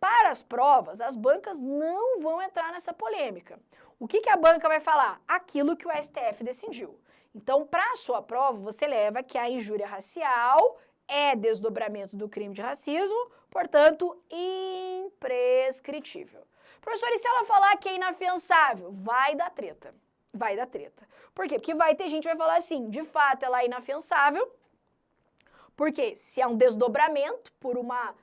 Speaker 1: Para as provas, as bancas não vão entrar nessa polêmica. O que a banca vai falar? Aquilo que o STF decidiu. Então, para a sua prova, você leva que a injúria racial é desdobramento do crime de racismo, portanto, imprescritível. Professor, e se ela falar que é inafiançável? Vai dar treta. Vai dar treta. Por quê? Porque vai ter gente que vai falar assim, de fato ela é inafiançável, porque se é um desdobramento por uma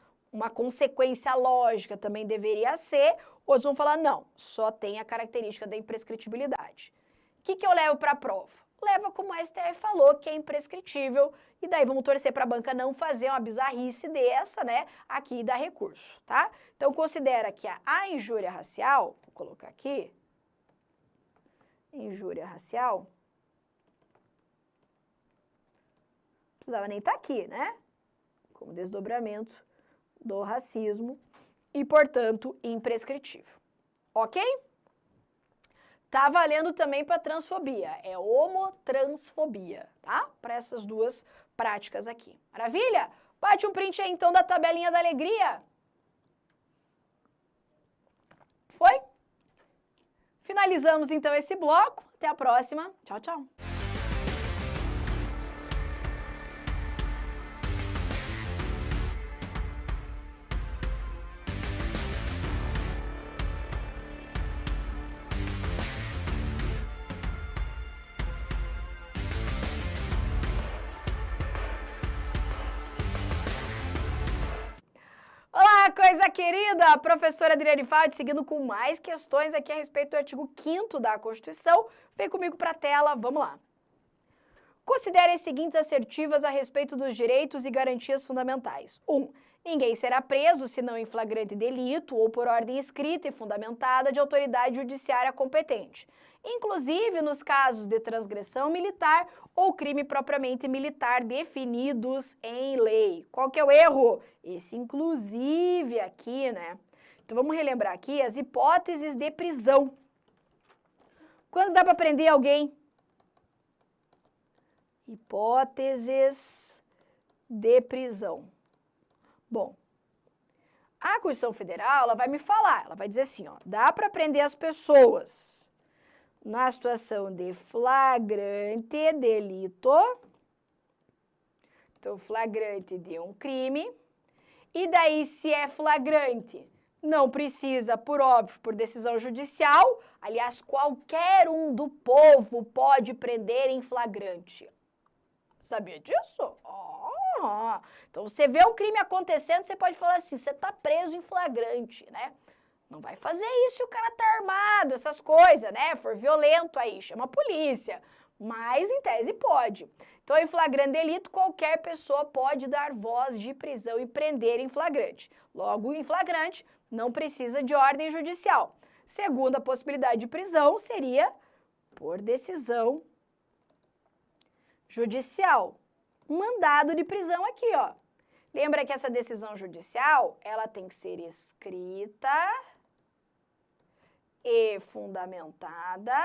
Speaker 1: consequência lógica também deveria ser, outros vão falar não, só tem a característica da imprescritibilidade. O que eu levo para a prova? Leva como a STF falou, que é imprescritível, e daí vamos torcer para a banca não fazer uma bizarrice dessa, né, aqui e dar recurso, tá? Então, considera que a injúria racial, vou colocar aqui, injúria racial, não precisava nem estar aqui, né, como desdobramento do racismo e, portanto, imprescritível, ok? Tá valendo também para transfobia, é homotransfobia, tá? Para essas duas práticas aqui. Maravilha? Bate um print aí então da tabelinha da alegria. Foi? Finalizamos então esse bloco. Até a próxima. Tchau, tchau. coisa querida, professora Adriane Faldi, seguindo com mais questões aqui a respeito do artigo 5º da Constituição. Vem comigo para a tela, vamos lá. Considere as seguintes assertivas a respeito dos direitos e garantias fundamentais. 1. Ninguém será preso, senão em flagrante delito ou por ordem escrita e fundamentada de autoridade judiciária competente, inclusive nos casos de transgressão militar ou crime propriamente militar definidos em lei. Qual que é o erro? Esse inclusive aqui, né? Então vamos relembrar aqui as hipóteses de prisão. Quando dá para prender alguém? Hipóteses de prisão. Bom, a Constituição Federal, ela vai me falar, ela vai dizer assim, ó, dá para prender as pessoas na situação de flagrante delito, então flagrante de um crime, e daí se é flagrante, não precisa, por óbvio, por decisão judicial, aliás, qualquer um do povo pode prender em flagrante. Sabia disso? Então, você vê um crime acontecendo, você pode falar assim, você está preso em flagrante, né? Não vai fazer isso se o cara tá armado, essas coisas, né? For violento aí, chama a polícia. Mas, em tese, pode. Então, em flagrante delito, qualquer pessoa pode dar voz de prisão e prender em flagrante. Logo, em flagrante, não precisa de ordem judicial. Segunda possibilidade de prisão seria por decisão judicial. Mandado de prisão aqui, ó. Lembra que essa decisão judicial, ela tem que ser escrita e fundamentada,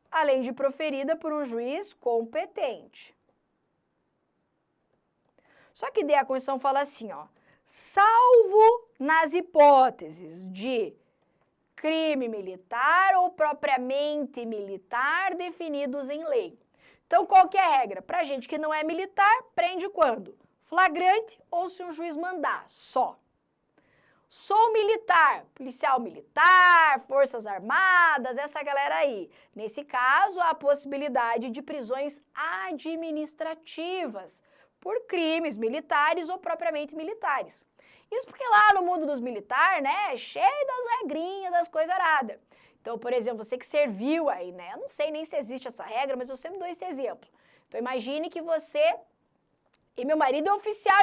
Speaker 1: além de proferida por um juiz competente. Só que daí a Constituição fala assim, ó, salvo nas hipóteses de crime militar ou propriamente militar definidos em lei. Então, qual que é a regra? Para gente que não é militar, prende quando? Flagrante ou se um juiz mandar, só. Sou militar, policial militar, forças armadas, essa galera aí. Nesse caso, há a possibilidade de prisões administrativas por crimes militares ou propriamente militares. Isso porque lá no mundo dos militares, né, é cheio das regrinhas, das coisas aradas. Então, por exemplo, você que serviu aí, né, eu não sei nem se existe essa regra, mas eu sempre dou esse exemplo. Então, imagine que você, e meu marido é oficial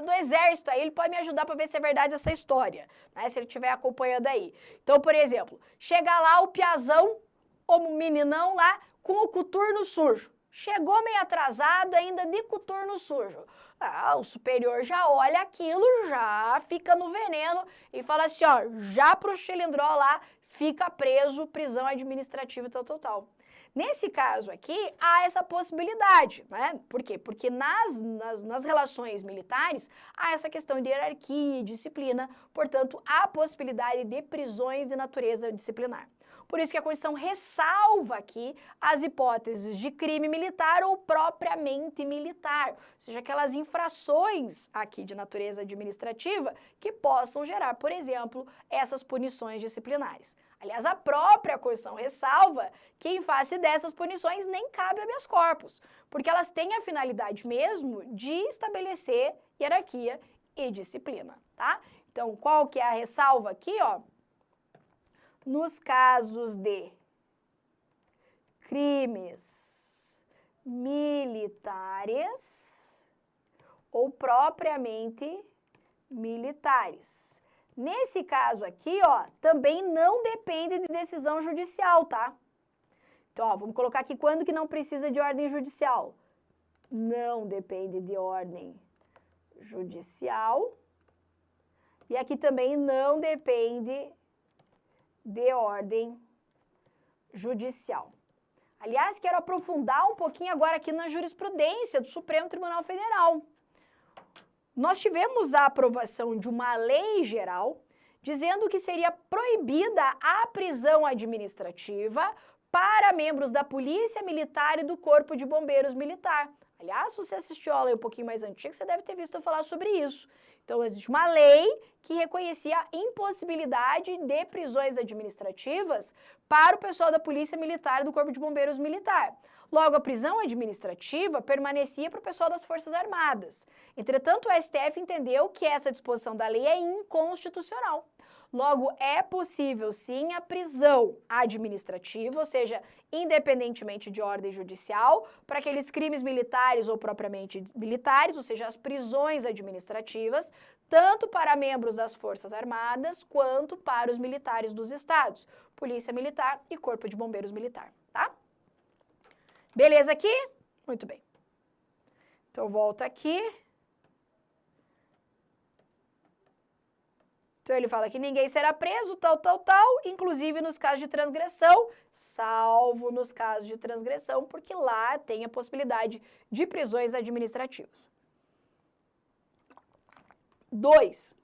Speaker 1: do exército, aí ele pode me ajudar para ver se é verdade essa história, né, se ele estiver acompanhando aí. Então, por exemplo, chega lá o piazão, ou o meninão lá, com o coturno sujo. Chegou meio atrasado, ainda de coturno sujo. O superior já olha aquilo, já fica no veneno e fala assim, ó, já pro xilindró lá, fica preso, prisão administrativa tal. Nesse caso aqui, há essa possibilidade, né? Por quê? Porque nas relações militares, há essa questão de hierarquia e disciplina, portanto, há possibilidade de prisões de natureza disciplinar. Por isso que a Constituição ressalva aqui as hipóteses de crime militar ou propriamente militar, ou seja, aquelas infrações aqui de natureza administrativa que possam gerar, por exemplo, essas punições disciplinares. Aliás, a própria Constituição ressalva que em face dessas punições nem cabe habeas corpus, porque elas têm a finalidade mesmo de estabelecer hierarquia e disciplina, tá? Então, qual que é a ressalva aqui, ó? Nos casos de crimes militares ou propriamente militares. Nesse caso aqui, ó, também não depende de decisão judicial, tá? Então, ó, vamos colocar aqui quando que não precisa de ordem judicial. Não depende de ordem judicial. E aqui também não depende de ordem judicial. Aliás, quero aprofundar um pouquinho agora aqui na jurisprudência do Supremo Tribunal Federal. Nós tivemos a aprovação de uma lei geral dizendo que seria proibida a prisão administrativa para membros da Polícia Militar e do Corpo de Bombeiros Militar. Aliás, se você assistiu a aula um pouquinho mais antiga, você deve ter visto eu falar sobre isso. Então, existe uma lei que reconhecia a impossibilidade de prisões administrativas para o pessoal da Polícia Militar e do Corpo de Bombeiros Militar. Logo, a prisão administrativa permanecia para o pessoal das Forças Armadas. Entretanto, o STF entendeu que essa disposição da lei é inconstitucional. Logo, é possível, sim, a prisão administrativa, ou seja, independentemente de ordem judicial, para aqueles crimes militares ou propriamente militares, ou seja, as prisões administrativas, tanto para membros das Forças Armadas quanto para os militares dos estados, Polícia Militar e Corpo de Bombeiros Militar, tá? Beleza aqui? Muito bem. Então, volta aqui. Então, ele fala que ninguém será preso, tal, inclusive nos casos de transgressão, salvo nos casos de transgressão, porque lá tem a possibilidade de prisões administrativas. 2.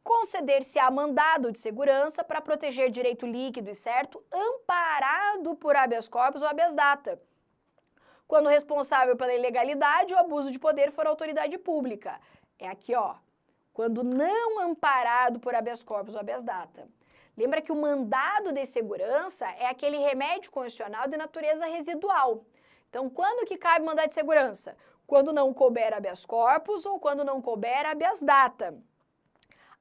Speaker 1: Conceder-se-á mandado de segurança para proteger direito líquido e certo, amparado por habeas corpus ou habeas data, quando responsável pela ilegalidade ou abuso de poder for a autoridade pública. É aqui, ó. Quando não amparado por habeas corpus ou habeas data. Lembra que o mandado de segurança é aquele remédio constitucional de natureza residual. Então, quando que cabe mandado de segurança? Quando não couber habeas corpus ou quando não couber habeas data.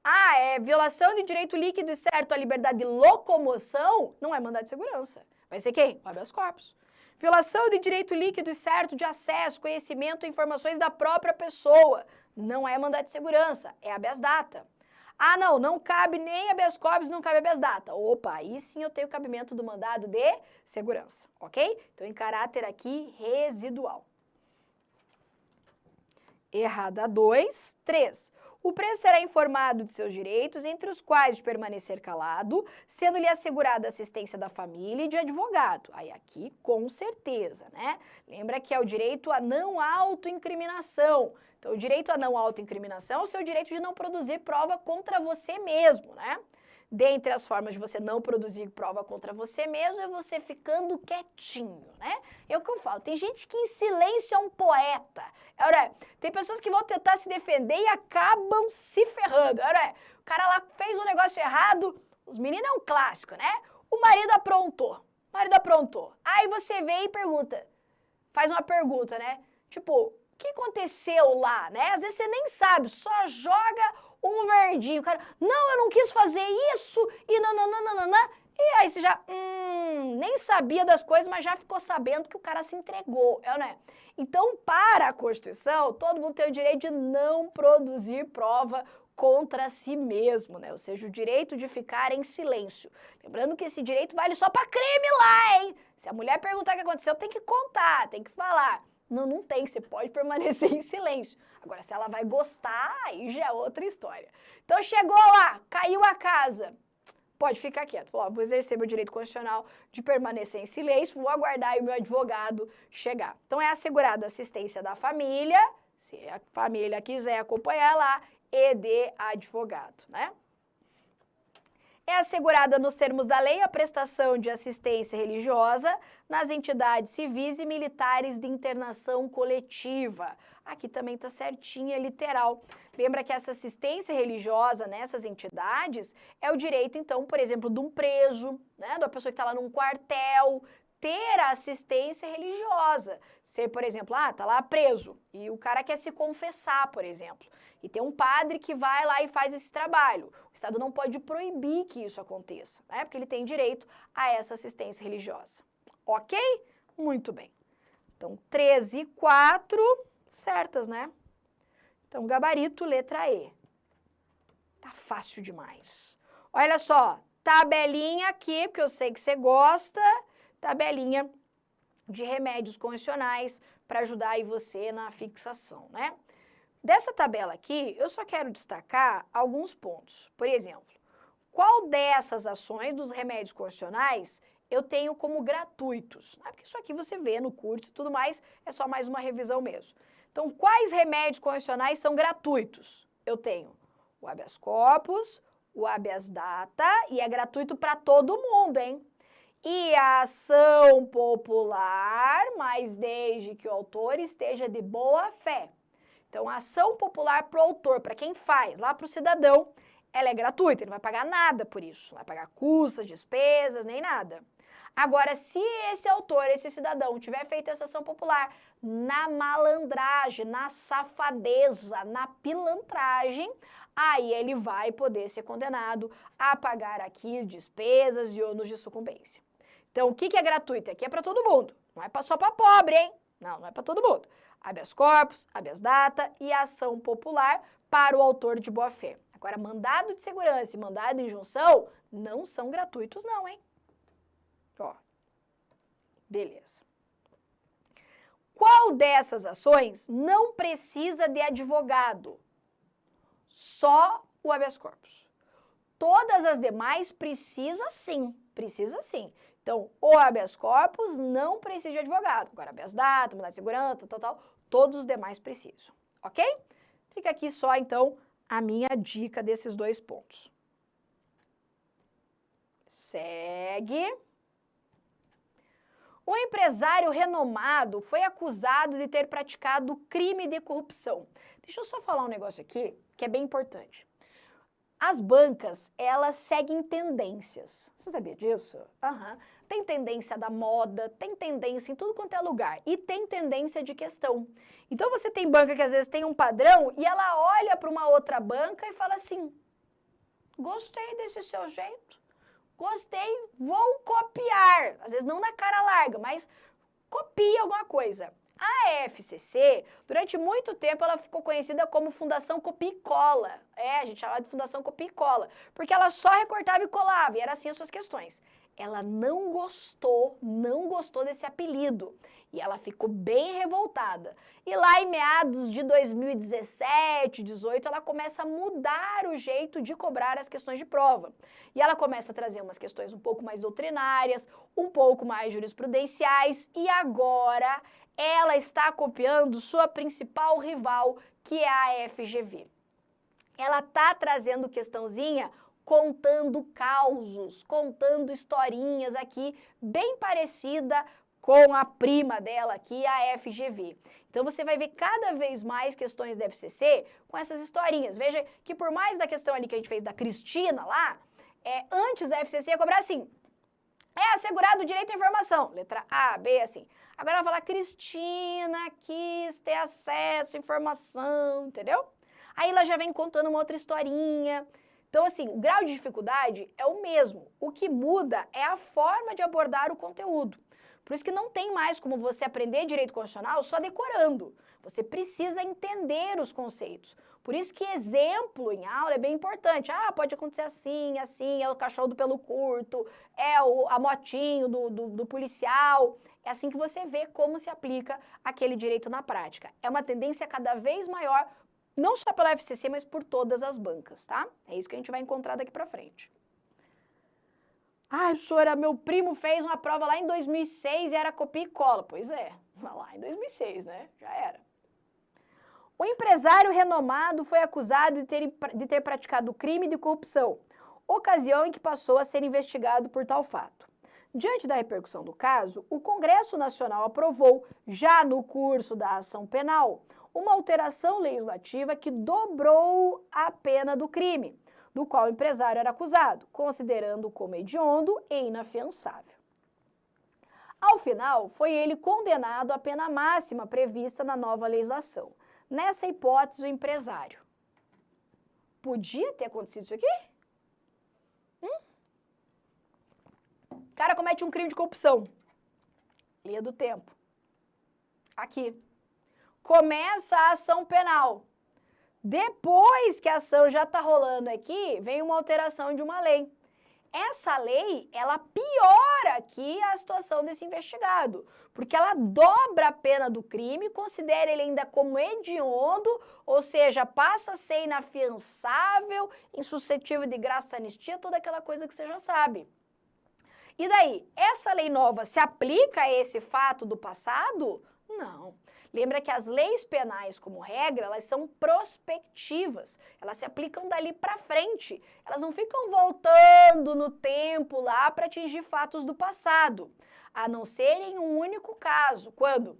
Speaker 1: Ah, é violação de direito líquido e certo à liberdade de locomoção, não é mandado de segurança. Vai ser quem? O habeas corpus. Violação de direito líquido e certo de acesso, conhecimento e informações da própria pessoa. Não é mandado de segurança, é habeas data. Ah, não cabe nem habeas corpus, não cabe habeas data. Opa, aí sim eu tenho cabimento do mandado de segurança, ok? Então, em caráter aqui residual. Errada 2. 3. O preso será informado de seus direitos, entre os quais de permanecer calado, sendo-lhe assegurada assistência da família e de advogado. Aí aqui, com certeza, né? Lembra que é o direito à não autoincriminação. Então, o direito à não autoincriminação é o seu direito de não produzir prova contra você mesmo, né? Dentre as formas de você não produzir prova contra você mesmo é você ficando quietinho, né? É o que eu falo, tem gente que em silêncio é um poeta. Tem pessoas que vão tentar se defender e acabam se ferrando. O cara lá fez um negócio errado, os meninos é um clássico, né? O marido aprontou. Aí você vem e pergunta, faz uma pergunta, né? Tipo, o que aconteceu lá, né? Às vezes você nem sabe, só joga um verdinho. O cara, não, eu não quis fazer isso, e nananana. E aí você já, nem sabia das coisas, mas já ficou sabendo que o cara se entregou, né? Então, para a Constituição, todo mundo tem o direito de não produzir prova contra si mesmo, né? Ou seja, o direito de ficar em silêncio. Lembrando que esse direito vale só para crime lá, hein? Se a mulher perguntar o que aconteceu, tem que contar, tem que falar. Não tem, você pode permanecer em silêncio. Agora, se ela vai gostar, aí já é outra história. Então, chegou lá, caiu a casa. Pode ficar quieto. Falou, vou exercer meu direito constitucional de permanecer em silêncio, vou aguardar aí o meu advogado chegar. Então, é assegurada a assistência da família, se a família quiser acompanhar lá, e de advogado, né? É assegurada nos termos da lei a prestação de assistência religiosa nas entidades civis e militares de internação coletiva. Aqui também está certinho, é literal. Lembra que essa assistência religiosa nessas entidades é o direito, então, por exemplo, de um preso, né, de uma pessoa que está lá num quartel, ter a assistência religiosa. Ser, por exemplo, tá lá preso e o cara quer se confessar, por exemplo. E tem um padre que vai lá e faz esse trabalho. O Estado não pode proibir que isso aconteça, né? Porque ele tem direito a essa assistência religiosa. Ok? Muito bem. Então, 13 e 4, certas, né? Então, gabarito, letra E. Tá fácil demais. Olha só, tabelinha aqui, porque eu sei que você gosta, tabelinha de remédios convencionais para ajudar aí você na fixação, né? Dessa tabela aqui, eu só quero destacar alguns pontos. Por exemplo, qual dessas ações dos remédios constitucionais eu tenho como gratuitos? Porque isso aqui você vê no curso e tudo mais, é só mais uma revisão mesmo. Então, quais remédios constitucionais são gratuitos? Eu tenho o habeas corpus, o habeas data, e é gratuito para todo mundo, hein? E a ação popular, mas desde que o autor esteja de boa fé. Então, a ação popular para o autor, para quem faz, lá para o cidadão, ela é gratuita, ele não vai pagar nada por isso, não vai pagar custas, despesas, nem nada. Agora, se esse autor, esse cidadão, tiver feito essa ação popular na malandragem, na safadeza, na pilantragem, aí ele vai poder ser condenado a pagar aqui despesas e ônus de sucumbência. Então, o que é gratuito? Aqui é para todo mundo, não é só para pobre, hein? Não, não é para todo mundo. Habeas corpus, habeas data e ação popular para o autor de boa-fé. Agora, mandado de segurança e mandado de injunção não são gratuitos não, hein? Ó, beleza. Qual dessas ações não precisa de advogado? Só o habeas corpus. Todas as demais precisa sim. Então, o habeas corpus não precisa de advogado. Agora, habeas data, mandado de segurança, todos os demais precisam, ok? Fica aqui só, então, a minha dica desses dois pontos. Segue. O empresário renomado foi acusado de ter praticado crime de corrupção. Deixa eu só falar um negócio aqui, que é bem importante. As bancas, elas seguem tendências. Você sabia disso? Tem tendência da moda, tem tendência em tudo quanto é lugar. E tem tendência de questão. Então, você tem banca que às vezes tem um padrão e ela olha para uma outra banca e fala assim, gostei desse seu jeito. Gostei, vou copiar. Às vezes não na cara larga, mas copia alguma coisa. A FCC, durante muito tempo, ela ficou conhecida como Fundação Copia e Cola. A gente chamava de Fundação Copia e Cola, porque ela só recortava e colava, e era assim as suas questões. Ela não gostou desse apelido, e ela ficou bem revoltada. E lá em meados de 2017, 2018, ela começa a mudar o jeito de cobrar as questões de prova. E ela começa a trazer umas questões um pouco mais doutrinárias, um pouco mais jurisprudenciais, e agora ela está copiando sua principal rival, que é a FGV. Ela está trazendo questãozinha contando causos, contando historinhas aqui, bem parecida com a prima dela aqui, a FGV. Então, você vai ver cada vez mais questões da FCC com essas historinhas. Veja que por mais da questão ali que a gente fez da Cristina lá, antes a FCC ia cobrar assim, é assegurado o direito à informação, letra A, B, assim. Agora ela fala, Cristina quis ter acesso à informação, entendeu? Aí ela já vem contando uma outra historinha. Então, assim, o grau de dificuldade é o mesmo. O que muda é a forma de abordar o conteúdo. Por isso que não tem mais como você aprender direito constitucional só decorando. Você precisa entender os conceitos. Por isso que exemplo em aula é bem importante. Pode acontecer assim, assim, é o cachorro do pelo curto, é a motinho do policial. É assim que você vê como se aplica aquele direito na prática. É uma tendência cada vez maior, não só pela FCC, mas por todas as bancas, tá? É isso que a gente vai encontrar daqui pra frente. Professora, meu primo fez uma prova lá em 2006 e era copia e cola. Pois é, lá em 2006, né? Já era. O empresário renomado foi acusado de ter praticado crime de corrupção, ocasião em que passou a ser investigado por tal fato. Diante da repercussão do caso, o Congresso Nacional aprovou, já no curso da ação penal, uma alteração legislativa que dobrou a pena do crime, do qual o empresário era acusado, considerando como hediondo e inafiançável. Ao final, foi ele condenado à pena máxima prevista na nova legislação. Nessa hipótese, o empresário. Podia ter acontecido isso aqui? O cara comete um crime de corrupção. Linha do tempo. Aqui. Começa a ação penal. Depois que a ação já está rolando aqui, vem uma alteração de uma lei. Essa lei, ela piora aqui a situação desse investigado, porque ela dobra a pena do crime, considera ele ainda como hediondo, ou seja, passa a ser inafiançável, insuscetível de graça e anistia, toda aquela coisa que você já sabe. E daí, essa lei nova se aplica a esse fato do passado? Não. Lembra que as leis penais, como regra, elas são prospectivas. Elas se aplicam dali para frente. Elas não ficam voltando no tempo lá para atingir fatos do passado. A não ser em um único caso. Quando?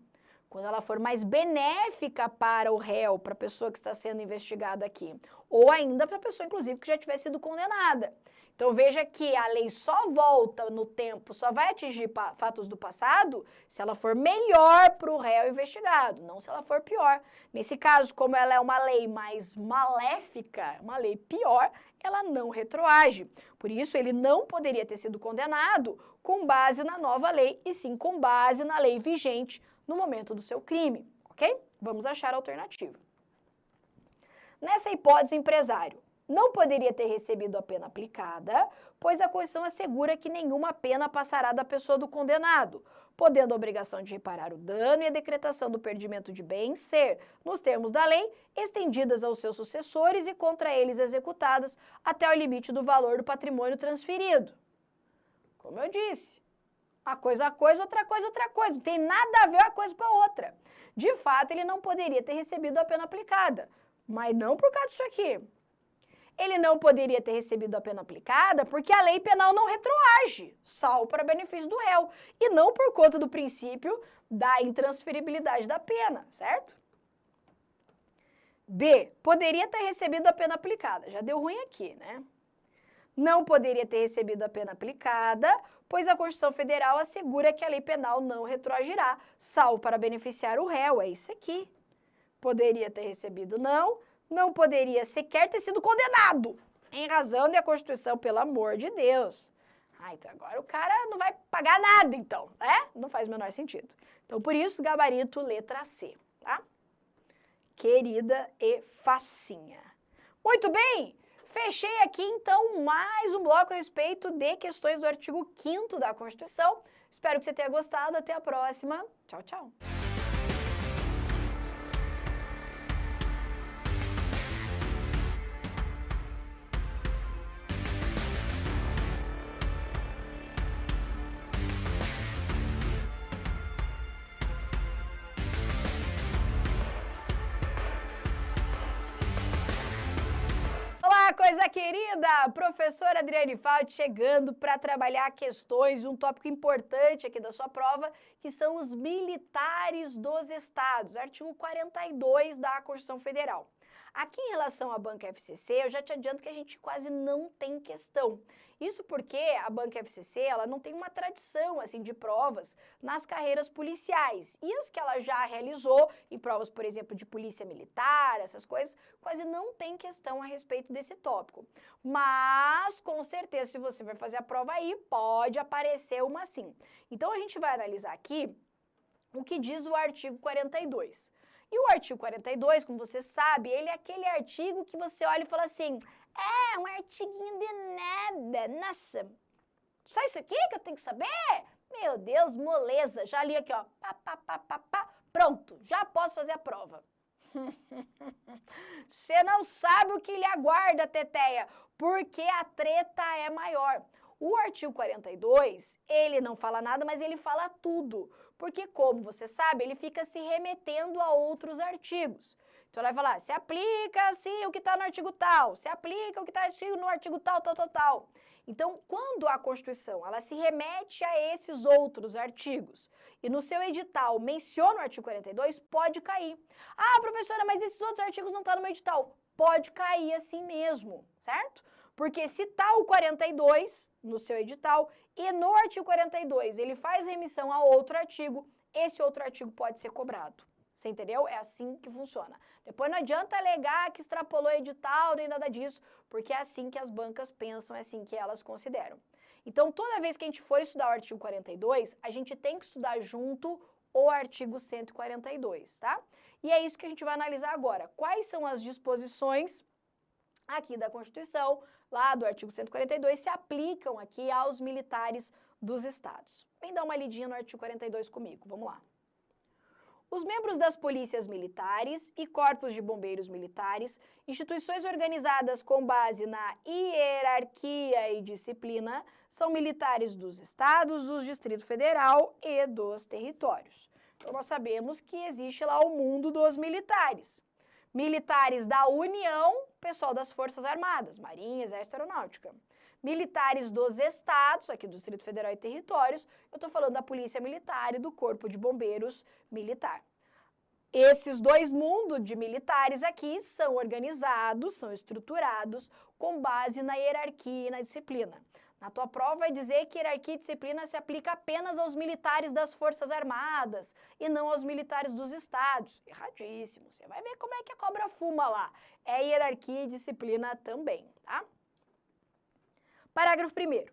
Speaker 1: quando ela for mais benéfica para o réu, para a pessoa que está sendo investigada aqui, ou ainda para a pessoa, inclusive, que já tiver sido condenada. Então, veja que a lei só volta no tempo, só vai atingir fatos do passado se ela for melhor para o réu investigado, não se ela for pior. Nesse caso, como ela é uma lei mais maléfica, uma lei pior, ela não retroage. Por isso, ele não poderia ter sido condenado com base na nova lei, e sim com base na lei vigente no momento do seu crime, ok? Vamos achar a alternativa. Nessa hipótese, o empresário não poderia ter recebido a pena aplicada, pois a Constituição assegura que nenhuma pena passará da pessoa do condenado, podendo a obrigação de reparar o dano e a decretação do perdimento de bens ser, nos termos da lei, estendidas aos seus sucessores e contra eles executadas até o limite do valor do patrimônio transferido. Como eu disse, uma coisa, outra coisa. Não tem nada a ver uma coisa com a outra. De fato, ele não poderia ter recebido a pena aplicada, mas não por causa disso aqui. Ele não poderia ter recebido a pena aplicada porque a lei penal não retroage, salvo para benefício do réu, e não por conta do princípio da intransferibilidade da pena, certo? B. Poderia ter recebido a pena aplicada. Já deu ruim aqui, né? Não poderia ter recebido a pena aplicada, pois a Constituição Federal assegura que a lei penal não retroagirá, salvo para beneficiar o réu. É isso aqui. Poderia ter recebido não poderia sequer ter sido condenado, em razão da Constituição, pelo amor de Deus. Então agora o cara não vai pagar nada, então, né? Não faz o menor sentido. Então, por isso, gabarito letra C, tá? Querida e facinha. Muito bem, fechei aqui, então, mais um bloco a respeito de questões do artigo 5º da Constituição. Espero que você tenha gostado. Até a próxima. Tchau, tchau. Olá, coisa querida! Professora Adriane Falti chegando para trabalhar questões de um tópico importante aqui da sua prova, que são os militares dos estados, artigo 42 da Constituição Federal. Aqui em relação à banca FCC, eu já te adianto que a gente quase não tem questão. Isso porque a banca FCC, ela não tem uma tradição assim de provas nas carreiras policiais. E as que ela já realizou em provas, por exemplo, de polícia militar, essas coisas, quase não tem questão a respeito desse tópico. Mas, com certeza, se você vai fazer a prova aí, pode aparecer uma sim. Então, a gente vai analisar aqui o que diz o artigo 42. E o artigo 42, como você sabe, ele é aquele artigo que você olha e fala assim, um artiguinho de nada, nossa, só isso aqui que eu tenho que saber? Meu Deus, moleza, já li aqui, ó, pronto, já posso fazer a prova. Você não sabe o que lhe aguarda, Teteia, porque a treta é maior. O artigo 42, ele não fala nada, mas ele fala tudo. Porque, como você sabe, ele fica se remetendo a outros artigos. Então, ele vai falar, se aplica-se o que está no artigo tal, se aplica o que está no artigo tal, tal, tal, tal. Então, quando a Constituição, ela se remete a esses outros artigos, e no seu edital menciona o artigo 42, pode cair. Ah, professora, mas esses outros artigos não estão no meu edital. Pode cair assim mesmo, certo? Porque se está o 42 no seu edital e no artigo 42 ele faz remissão a outro artigo, esse outro artigo pode ser cobrado. Você entendeu? É assim que funciona. Depois não adianta alegar que extrapolou edital nem nada disso, porque é assim que as bancas pensam, é assim que elas consideram. Então, toda vez que a gente for estudar o artigo 42, a gente tem que estudar junto o artigo 142, tá? E é isso que a gente vai analisar agora. Quais são as disposições aqui da Constituição, lá do artigo 142, se aplicam aqui aos militares dos estados. Vem dar uma lidinha no artigo 42 comigo, vamos lá. Os membros das polícias militares e corpos de bombeiros militares, instituições organizadas com base na hierarquia e disciplina, são militares dos estados, do Distrito Federal e dos territórios. Então, nós sabemos que existe lá o mundo dos militares. Militares da União, pessoal das Forças Armadas, Marinha, Exército, Aeronáutica. Militares dos estados, aqui do Distrito Federal e Territórios, eu estou falando da Polícia Militar e do Corpo de Bombeiros Militar. Esses dois mundos de militares aqui são organizados, são estruturados com base na hierarquia e na disciplina. Na tua prova vai dizer que hierarquia e disciplina se aplica apenas aos militares das Forças Armadas e não aos militares dos estados. Erradíssimo. Você vai ver como é que a cobra fuma lá. É hierarquia e disciplina também, tá? Parágrafo 1º.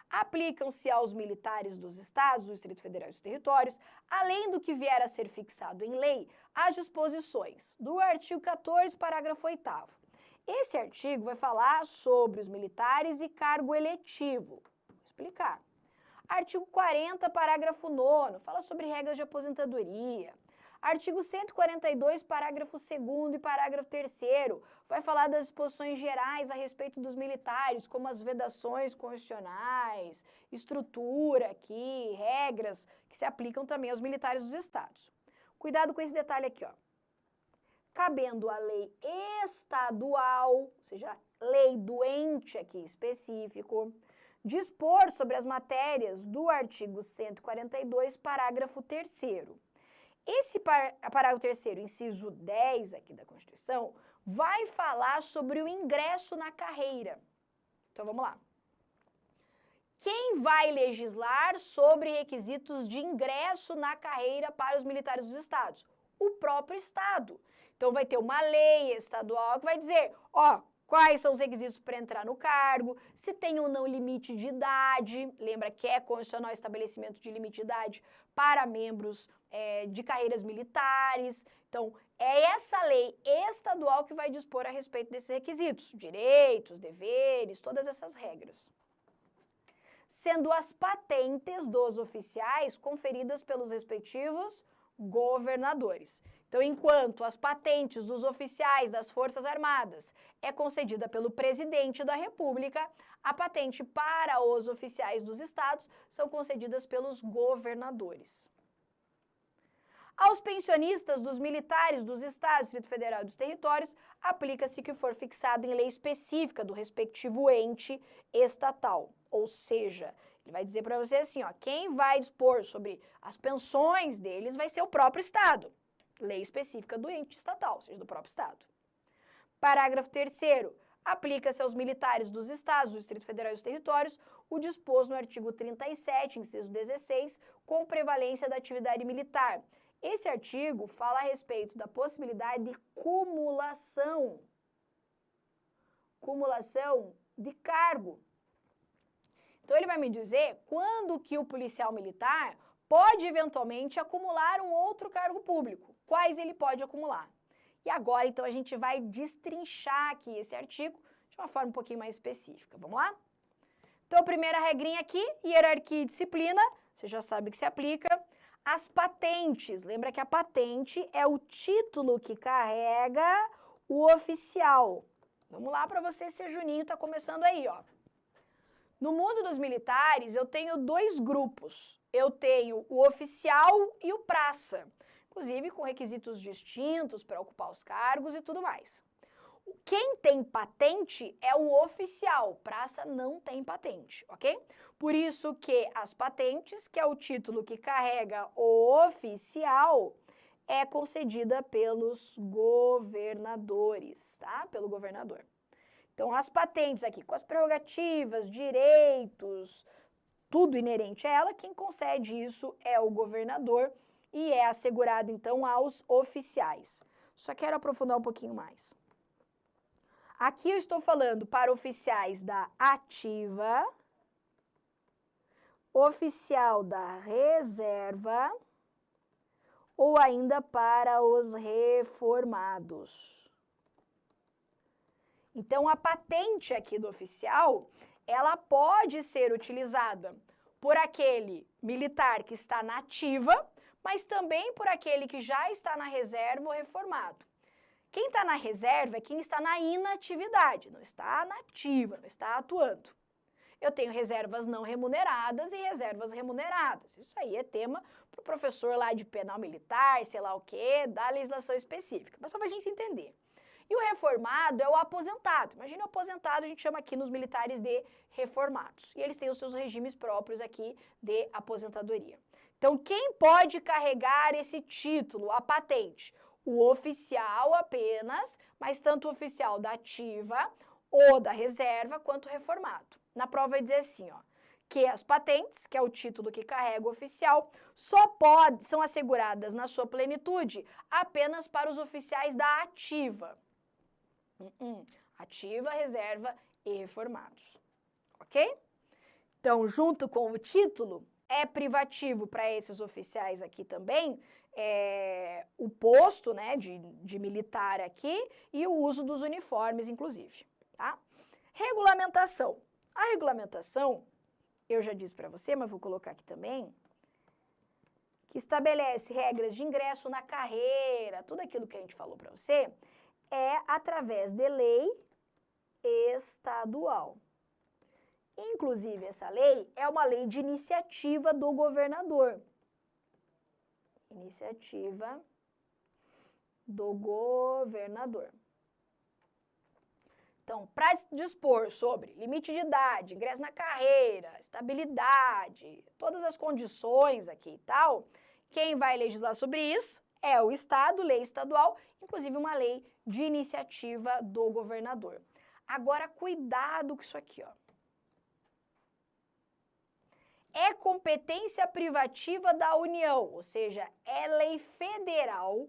Speaker 1: Aplicam-se aos militares dos estados, do Distrito Federal e dos territórios, além do que vier a ser fixado em lei, as disposições do artigo 14, parágrafo 8º. Esse artigo vai falar sobre os militares e cargo eletivo. Vou explicar. Artigo 40, parágrafo 9º, fala sobre regras de aposentadoria. Artigo 142, parágrafo 2º e parágrafo 3º, vai falar das disposições gerais a respeito dos militares, como as vedações constitucionais, estrutura aqui, regras que se aplicam também aos militares dos estados. Cuidado com esse detalhe aqui, ó. Cabendo a lei estadual, ou seja, lei do ente aqui específico, dispor sobre as matérias do artigo 142, parágrafo 3º. Esse parágrafo 3º, inciso 10 aqui da Constituição, vai falar sobre o ingresso na carreira. Então, vamos lá. Quem vai legislar sobre requisitos de ingresso na carreira para os militares dos estados? O próprio estado. Então, vai ter uma lei estadual que vai dizer, ó, quais são os requisitos para entrar no cargo, se tem ou não limite de idade, lembra que é constitucional o estabelecimento de limite de idade para membros de carreiras militares. Então, é essa lei estadual que vai dispor a respeito desses requisitos, direitos, deveres, todas essas regras. Sendo as patentes dos oficiais conferidas pelos respectivos governadores. Então, enquanto as patentes dos oficiais das Forças Armadas é concedida pelo presidente da República, a patente para os oficiais dos estados são concedidas pelos governadores. Aos pensionistas dos militares dos estados, Distrito Federal e dos territórios, aplica-se o que for fixado em lei específica do respectivo ente estatal. Ou seja, ele vai dizer para você assim, ó, quem vai dispor sobre as pensões deles vai ser o próprio estado. Lei específica do ente estatal, ou seja, do próprio estado. Parágrafo 3º. Aplica-se aos militares dos estados, do Distrito Federal e dos territórios, o disposto no artigo 37, inciso 16, com prevalência da atividade militar. Esse artigo fala a respeito da possibilidade de cumulação de cargo. Então, ele vai me dizer quando que o policial militar pode, eventualmente, acumular um outro cargo público. Quais ele pode acumular? E agora, então, a gente vai destrinchar aqui esse artigo de uma forma um pouquinho mais específica. Vamos lá? Então, primeira regrinha aqui, hierarquia e disciplina, você já sabe que se aplica. As patentes, lembra que a patente é o título que carrega o oficial. Vamos lá para você ser Juninho, tá começando aí, ó. No mundo dos militares, eu tenho dois grupos. Eu tenho o oficial e o praça, inclusive com requisitos distintos para ocupar os cargos e tudo mais. Quem tem patente é o oficial, praça não tem patente, ok? Por isso que as patentes, que é o título que carrega o oficial, é concedida pelos governadores, tá? Pelo governador. Então, as patentes aqui, com as prerrogativas, direitos, tudo inerente a ela, quem concede isso é o governador e é assegurado, então, aos oficiais. Só quero aprofundar um pouquinho mais. Aqui eu estou falando para oficiais da ativa, oficial da reserva ou ainda para os reformados. Então, a patente aqui do oficial, ela pode ser utilizada por aquele militar que está na ativa, mas também por aquele que já está na reserva ou reformado. Quem está na reserva é quem está na inatividade, não está na ativa, não está atuando. Eu tenho reservas não remuneradas e reservas remuneradas. Isso aí é tema para o professor lá de penal militar, sei lá o quê, da legislação específica. Mas só para a gente entender. E o reformado é o aposentado. Imagina o aposentado, a gente chama aqui nos militares de reformados. E eles têm os seus regimes próprios aqui de aposentadoria. Então, quem pode carregar esse título, a patente? o oficial apenas, mas tanto o oficial da ativa ou da reserva quanto o reformado. Na prova vai dizer assim, ó, que as patentes, que é o título que carrega o oficial, são asseguradas na sua plenitude apenas para os oficiais da ativa. Ativa, reserva e reformados. Ok? Então, junto com o título, é privativo para esses oficiais aqui também, o posto, né, de militar aqui e o uso dos uniformes, inclusive. Tá? Regulamentação. A regulamentação, eu já disse para você, mas vou colocar aqui também, que estabelece regras de ingresso na carreira, tudo aquilo que a gente falou para você, é através de lei estadual. Inclusive, essa lei é uma lei de iniciativa do governador. Iniciativa do governador. Então, para dispor sobre limite de idade, ingresso na carreira, estabilidade, todas as condições aqui e tal, quem vai legislar sobre isso é o Estado, lei estadual, inclusive uma lei de iniciativa do governador. Agora, cuidado com isso aqui, ó. É competência privativa da União, ou seja, é lei federal,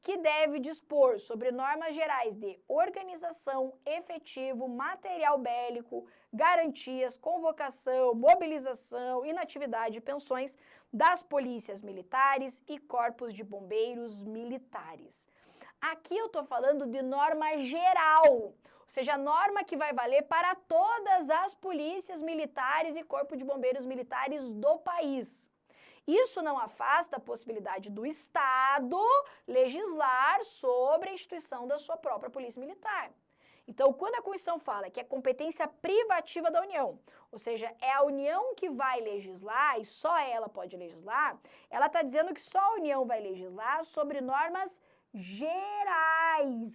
Speaker 1: que deve dispor sobre normas gerais de organização, efetivo, material bélico, garantias, convocação, mobilização, inatividade e pensões das polícias militares e corpos de bombeiros militares. Aqui eu estou falando de norma geral, ou seja, a norma que vai valer para todas as polícias militares e corpo de bombeiros militares do país. Isso não afasta a possibilidade do Estado legislar sobre a instituição da sua própria polícia militar. Então, quando a Constituição fala que é competência privativa da União, ou seja, é a União que vai legislar e só ela pode legislar, ela está dizendo que só a União vai legislar sobre normas gerais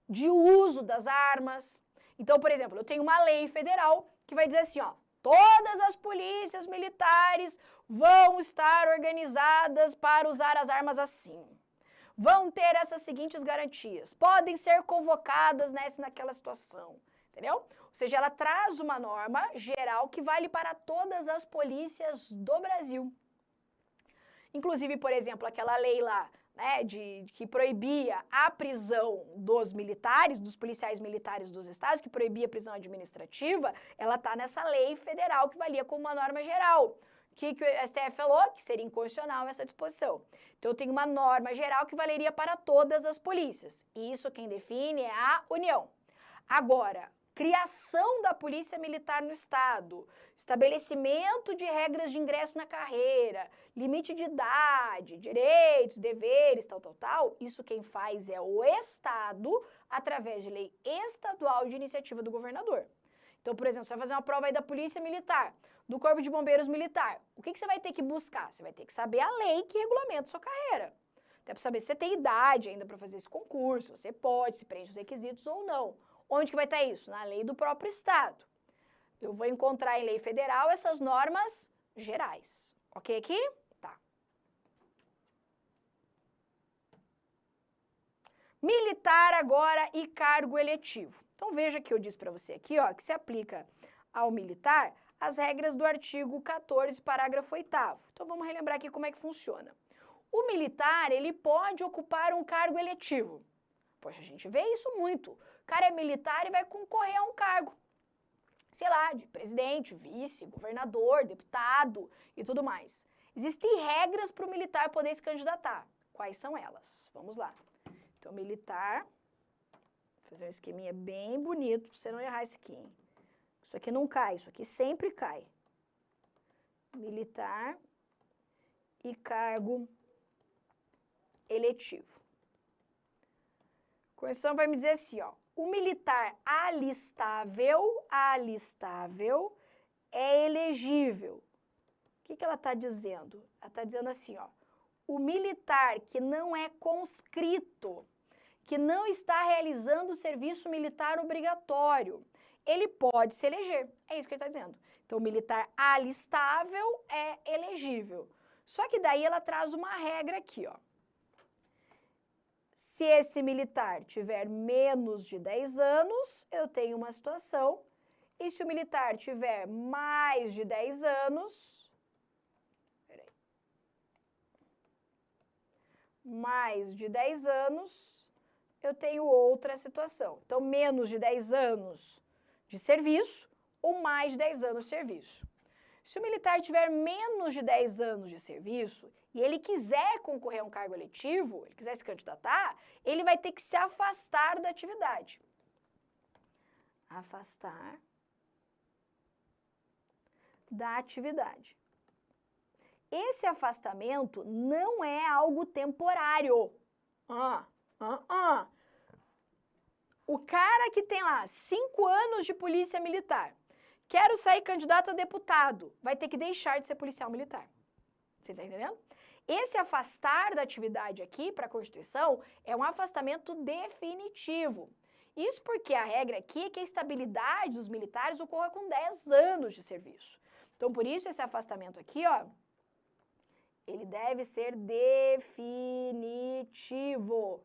Speaker 1: de uso das armas. Então, por exemplo, eu tenho uma lei federal que vai dizer assim, ó, todas as polícias militares vão estar organizadas para usar as armas assim. Vão ter essas seguintes garantias. Podem ser convocadas nessa e naquela situação. Entendeu? Ou seja, ela traz uma norma geral que vale para todas as polícias do Brasil. Inclusive, por exemplo, aquela lei lá, né, que proibia a prisão dos militares, dos policiais militares dos estados, que proibia a prisão administrativa, ela está nessa lei federal que valia como uma norma geral. O que o STF falou? Que seria inconstitucional essa disposição. Então, tem uma norma geral que valeria para todas as polícias. E isso quem define é a União. Agora, criação da polícia militar no Estado, estabelecimento de regras de ingresso na carreira, limite de idade, direitos, deveres, tal, isso quem faz é o Estado, através de lei estadual de iniciativa do governador. Então, por exemplo, você vai fazer uma prova aí da polícia militar, do corpo de bombeiros militar. O que você vai ter que buscar? Você vai ter que saber a lei que regulamenta a sua carreira. Até para saber se você tem idade ainda para fazer esse concurso, você pode, se preenche os requisitos ou não. Onde que vai estar isso? Na lei do próprio Estado. Eu vou encontrar em lei federal essas normas gerais. Ok aqui? Tá. Militar agora e cargo eletivo. Então veja que eu disse para você aqui, ó, que se aplica ao militar as regras do artigo 14, parágrafo 8º. Então vamos relembrar aqui como é que funciona. O militar, ele pode ocupar um cargo eletivo. Poxa, a gente vê isso muito. O cara é militar e vai concorrer a um cargo, sei lá, de presidente, vice, governador, deputado e tudo mais. Existem regras para o militar poder se candidatar. Quais são elas? Vamos lá. Então, militar, vou fazer um esqueminha bem bonito para você não errar isso aqui, hein? Isso aqui não cai, isso aqui sempre cai. Militar e cargo eletivo. A Constituição vai me dizer assim, ó, o militar alistável é elegível. O que ela está dizendo? Ela está dizendo assim, ó, o militar que não é conscrito, que não está realizando o serviço militar obrigatório, ele pode se eleger. É isso que ele está dizendo. Então, o militar alistável é elegível. Só que daí ela traz uma regra aqui, ó. Se esse militar tiver menos de 10 anos, eu tenho uma situação. E se o militar tiver mais de 10 anos, mais de 10 anos, eu tenho outra situação. Então, menos de 10 anos de serviço ou mais de 10 anos de serviço. Se o militar tiver menos de 10 anos de serviço e ele quiser concorrer a um cargo eletivo, ele quiser se candidatar, ele vai ter que se afastar da atividade. Afastar da atividade. Esse afastamento não é algo temporário. O cara que tem lá 5 anos de polícia militar, quero sair candidato a deputado, vai ter que deixar de ser policial militar. Você está entendendo? Esse afastar da atividade aqui para a Constituição é um afastamento definitivo. Isso porque a regra aqui é que a estabilidade dos militares ocorra com 10 anos de serviço. Então, por isso, esse afastamento aqui, ó, ele deve ser definitivo.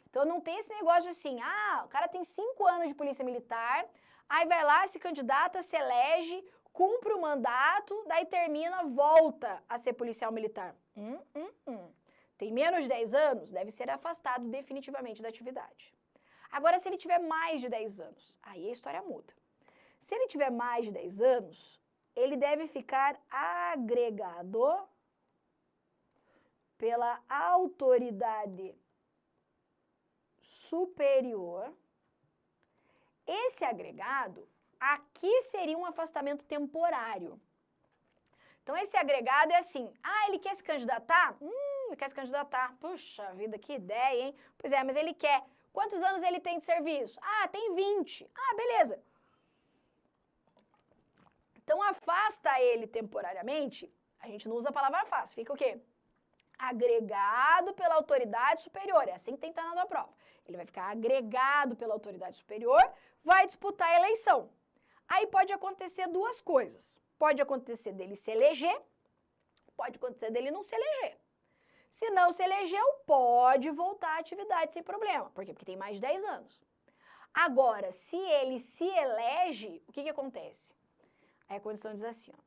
Speaker 1: Então, não tem esse negócio assim, o cara tem 5 anos de polícia militar, aí vai lá, se candidata, se elege, cumpre o mandato, daí termina, volta a ser policial militar. Tem menos de 10 anos, deve ser afastado definitivamente da atividade. Agora, se ele tiver mais de 10 anos, aí a história muda. Se ele tiver mais de 10 anos, ele deve ficar agregado pela autoridade superior. Esse agregado, aqui seria um afastamento temporário. Então, esse agregado é assim, ele quer se candidatar? Ele quer se candidatar. Puxa vida, que ideia, hein? Pois é, mas ele quer. Quantos anos ele tem de serviço? Tem 20. Beleza. Então, afasta ele temporariamente, a gente não usa a palavra afasta, fica o quê? Agregado pela autoridade superior, é assim que tem que estar na prova. Ele vai ficar agregado pela autoridade superior, vai disputar a eleição. Aí pode acontecer duas coisas. Pode acontecer dele se eleger, pode acontecer dele não se eleger. Se não se elegeu, pode voltar à atividade sem problema. Por quê? Porque tem mais de 10 anos. Agora, se ele se elege, o que acontece? Aí a Constituição diz assim, ó,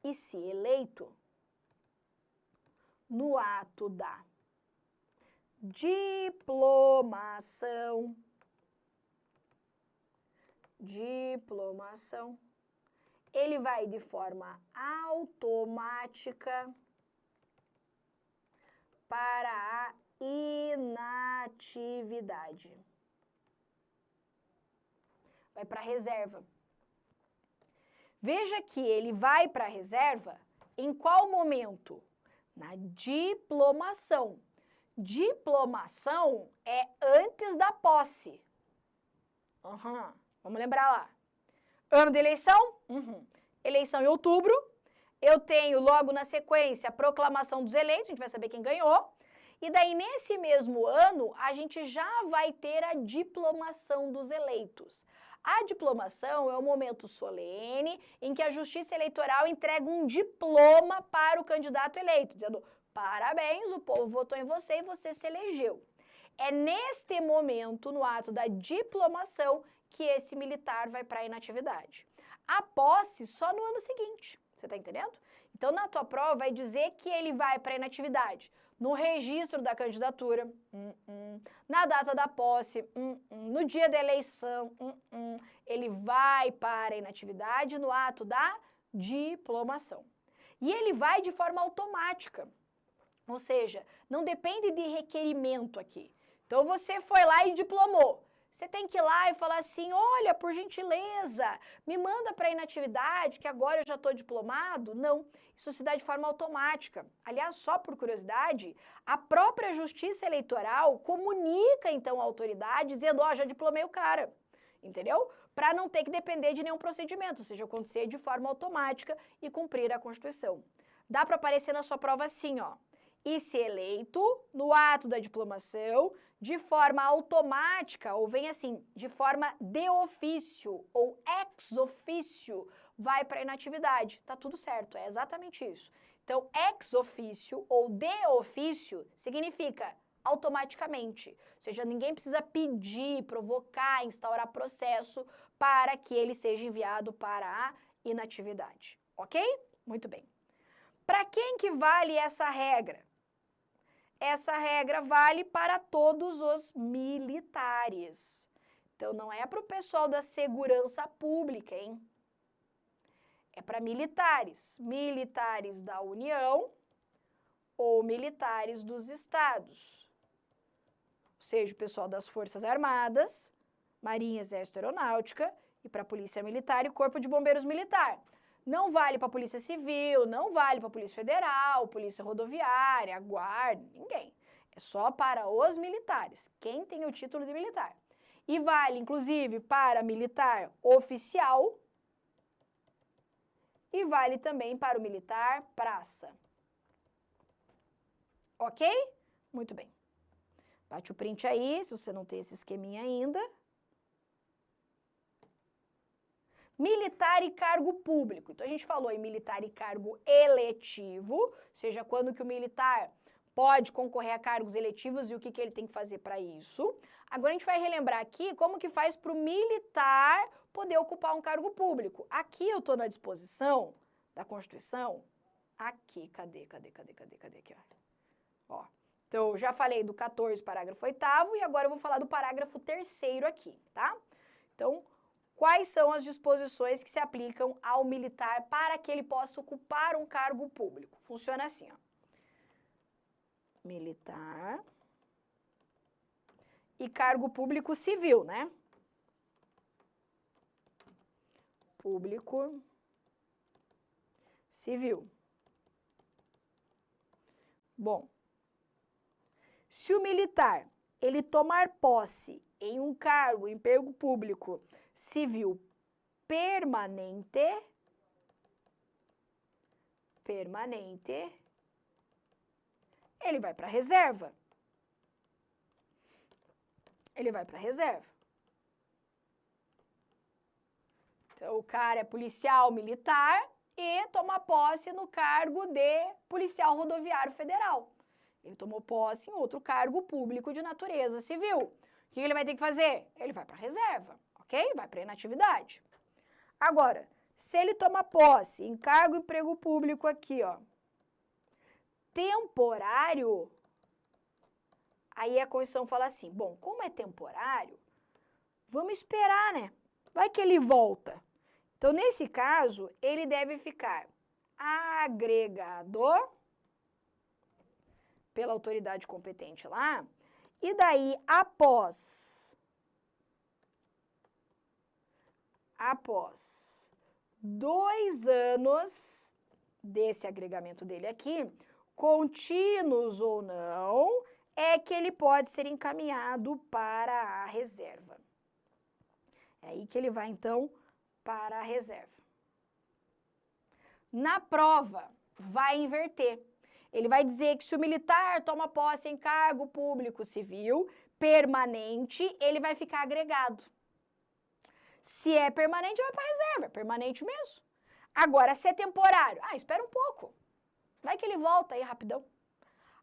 Speaker 1: e se eleito, no ato da diplomação, ele vai de forma automática para a inatividade. Vai para a reserva. Veja que ele vai para a reserva em qual momento? Na diplomação. Diplomação é antes da posse. Vamos lembrar lá. Ano de eleição? Eleição em outubro. Eu tenho logo na sequência a proclamação dos eleitos, a gente vai saber quem ganhou. E daí, nesse mesmo ano, a gente já vai ter a diplomação dos eleitos. A diplomação é um momento solene em que a Justiça Eleitoral entrega um diploma para o candidato eleito, dizendo, parabéns, o povo votou em você e você se elegeu. É neste momento, no ato da diplomação, que esse militar vai para a inatividade. A posse só no ano seguinte, você está entendendo? Então, na tua prova, vai dizer que ele vai para a inatividade no registro da candidatura, na data da posse, no dia da eleição, ele vai para a inatividade no ato da diplomação. E ele vai de forma automática, ou seja, não depende de requerimento aqui. Então, você foi lá e diplomou. Você tem que ir lá e falar assim, olha, por gentileza, me manda para a inatividade, que agora eu já estou diplomado. Não, isso se dá de forma automática. Aliás, só por curiosidade, a própria Justiça Eleitoral comunica, então, à autoridade, dizendo, já diplomei o cara, entendeu? Para não ter que depender de nenhum procedimento, ou seja, acontecer de forma automática e cumprir a Constituição. Dá para aparecer na sua prova assim, ó. E se eleito, no ato da diplomação, de forma automática, ou vem assim, de forma de ofício ou ex ofício, vai para a inatividade. Tá tudo certo, é exatamente isso. Então, ex ofício ou de ofício significa automaticamente. Ou seja, ninguém precisa pedir, provocar, instaurar processo para que ele seja enviado para a inatividade. Ok? Muito bem. Para quem que vale essa regra? Essa regra vale para todos os militares. Então, não é para o pessoal da segurança pública, hein? É para militares. Militares da União ou militares dos estados. Ou seja, o pessoal das Forças Armadas, Marinha, Exército, Aeronáutica, e para a Polícia Militar e Corpo de Bombeiros Militar. Não vale para a Polícia Civil, não vale para a Polícia Federal, Polícia Rodoviária, Guarda, ninguém. É só para os militares, quem tem o título de militar. E vale, inclusive, para militar oficial e vale também para o militar praça. Ok? Muito bem. Bate o print aí, se você não tem esse esqueminha ainda. Militar e cargo público. Então, a gente falou em militar e cargo eletivo, ou seja, quando que o militar pode concorrer a cargos eletivos e o que ele tem que fazer para isso. Agora, a gente vai relembrar aqui como que faz para o militar poder ocupar um cargo público. Aqui eu estou na disposição da Constituição. Aqui, cadê aqui, ó. Então, já falei do 14, parágrafo 8º, e agora eu vou falar do parágrafo 3º aqui, tá? Então, quais são as disposições que se aplicam ao militar para que ele possa ocupar um cargo público? Funciona assim, ó. Militar e cargo público civil, né? Público civil. Bom, se o militar ele tomar posse em um cargo, emprego público civil permanente, ele vai para a reserva. Ele vai para a reserva. Então, o cara é policial militar e toma posse no cargo de policial rodoviário federal. Ele tomou posse em outro cargo público de natureza civil. O que ele vai ter que fazer? Ele vai para a reserva, ok? Vai para a inatividade. Agora, se ele toma posse em cargo e emprego público aqui, ó, temporário, aí a Constituição fala assim, bom, como é temporário, vamos esperar, né? Vai que ele volta. Então, nesse caso, ele deve ficar agregado pela autoridade competente lá, e daí, após 2 anos desse agregamento dele aqui, contínuos ou não, é que ele pode ser encaminhado para a reserva. É aí que ele vai, então, para a reserva. Na prova, vai inverter. Ele vai dizer que se o militar toma posse em cargo público civil permanente, ele vai ficar agregado. Se é permanente, vai para a reserva. É permanente mesmo. Agora, se é temporário, espera um pouco. Vai que ele volta aí rapidão.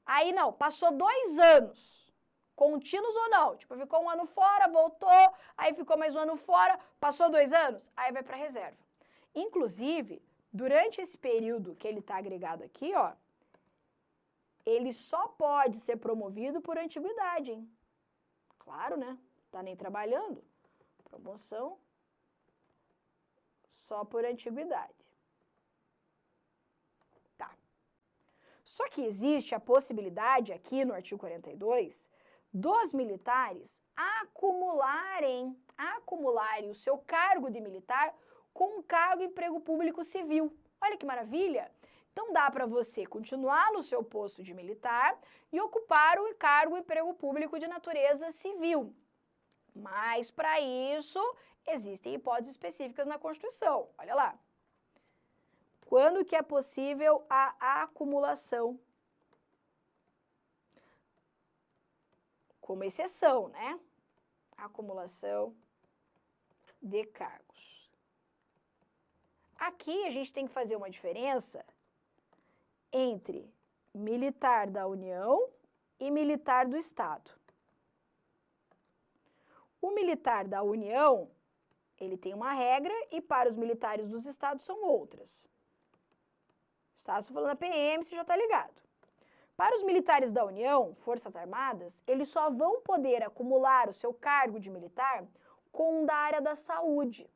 Speaker 1: Aí não, passou 2 anos, contínuos ou não. Tipo, ficou 1 ano fora, voltou, aí ficou mais 1 ano fora, passou 2 anos, aí vai para a reserva. Inclusive, durante esse período que ele está agregado aqui, ó, ele só pode ser promovido por antiguidade, hein? Claro, né? Tá nem trabalhando. Promoção só por antiguidade. Tá. Só que existe a possibilidade aqui no artigo 42 dos militares acumularem o seu cargo de militar com um cargo em emprego público civil. Olha que maravilha! Então, dá para você continuar no seu posto de militar e ocupar o cargo em emprego público de natureza civil. Mas, para isso, existem hipóteses específicas na Constituição. Olha lá. Quando que é possível a acumulação? Como exceção, né? Acumulação de cargos. Aqui, a gente tem que fazer uma diferença entre militar da União e militar do Estado. O militar da União, ele tem uma regra e para os militares dos estados são outras. Estados, estou falando da PM, você já está ligado. Para os militares da União, Forças Armadas, eles só vão poder acumular o seu cargo de militar com o da área da saúde.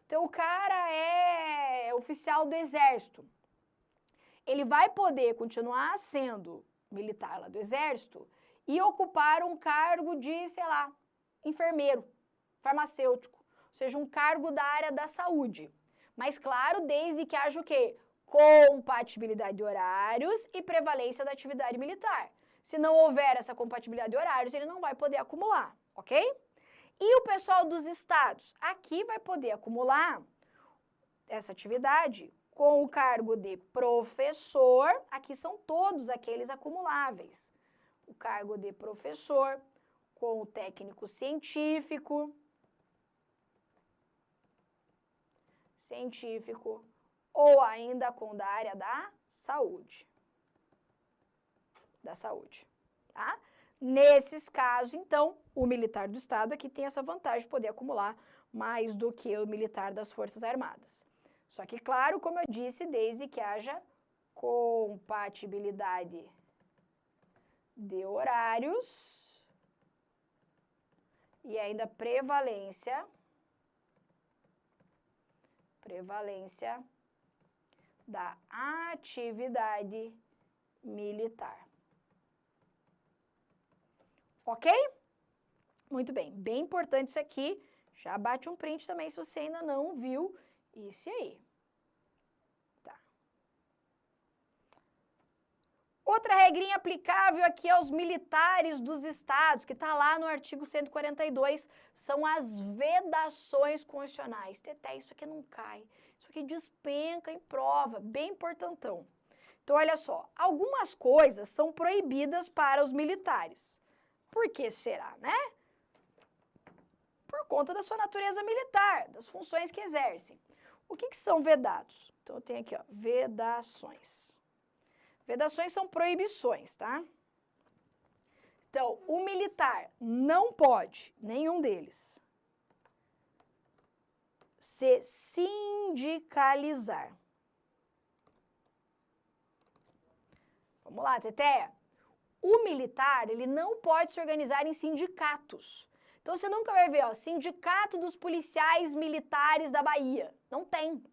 Speaker 1: Então, o cara é oficial do Exército. Ele vai poder continuar sendo militar lá do Exército e ocupar um cargo de, sei lá, enfermeiro, farmacêutico, ou seja, um cargo da área da saúde. Mas, claro, desde que haja o quê? Compatibilidade de horários e prevalência da atividade militar. Se não houver essa compatibilidade de horários, ele não vai poder acumular, ok? E o pessoal dos estados? Aqui vai poder acumular essa atividade com o cargo de professor, aqui são todos aqueles acumuláveis. O cargo de professor, com o técnico científico, ou ainda com da área da saúde. Tá? Nesses casos, então, o militar do Estado aqui tem essa vantagem de poder acumular mais do que o militar das Forças Armadas. Só que, claro, como eu disse, desde que haja compatibilidade de horários e ainda prevalência da atividade militar. Ok? Muito bem, bem importante isso aqui. Já bate um print também se você ainda não viu isso aí. Tá. Outra regrinha aplicável aqui aos militares dos estados, que está lá no artigo 142, são as vedações constitucionais. Teté, isso aqui não cai. Isso aqui despenca em prova, bem importantão. Então, olha só, algumas coisas são proibidas para os militares. Por que será, né? Por conta da sua natureza militar, das funções que exercem. O que são vedados? Então, eu tenho aqui, ó, vedações. Vedações são proibições, tá? Então, o militar não pode, nenhum deles, se sindicalizar. Vamos lá, Teté. O militar, ele não pode se organizar em sindicatos. Então, você nunca vai ver, ó, Sindicato dos Policiais Militares da Bahia. Não tem.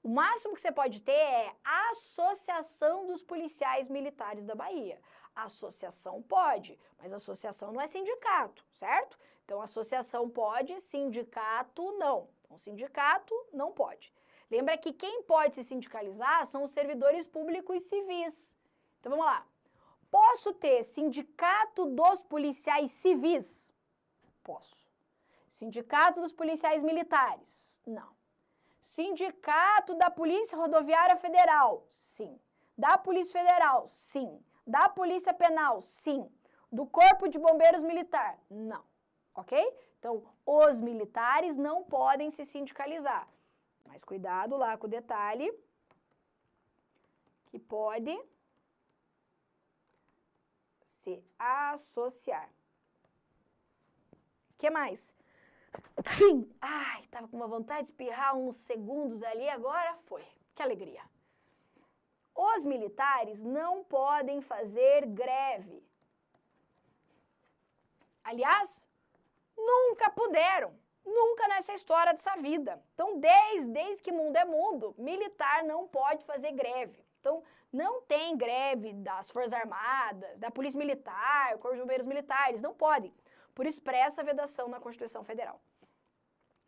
Speaker 1: O máximo que você pode ter é Associação dos Policiais Militares da Bahia. Associação pode, mas associação não é sindicato, certo? Então, associação pode, sindicato não. Então, sindicato não pode. Lembra que quem pode se sindicalizar são os servidores públicos civis. Então, vamos lá. Posso ter sindicato dos policiais civis? Posso. Sindicato dos policiais militares? Não. Sindicato da Polícia Rodoviária Federal? Sim. Da Polícia Federal? Sim. Da Polícia Penal? Sim. Do Corpo de Bombeiros Militar? Não. Ok? Então, os militares não podem se sindicalizar. Mas cuidado lá com o detalhe que pode se associar. O que mais? Sim! Ai, tava com uma vontade de espirrar uns segundos ali, agora foi. Que alegria. Os militares não podem fazer greve. Aliás, nunca puderam. Nunca nessa história dessa vida. Então, desde que mundo é mundo, militar não pode fazer greve. Então, não tem greve das Forças Armadas, da Polícia Militar, Corpo de Bombeiros Militares, não podem. Por expressa vedação na Constituição Federal.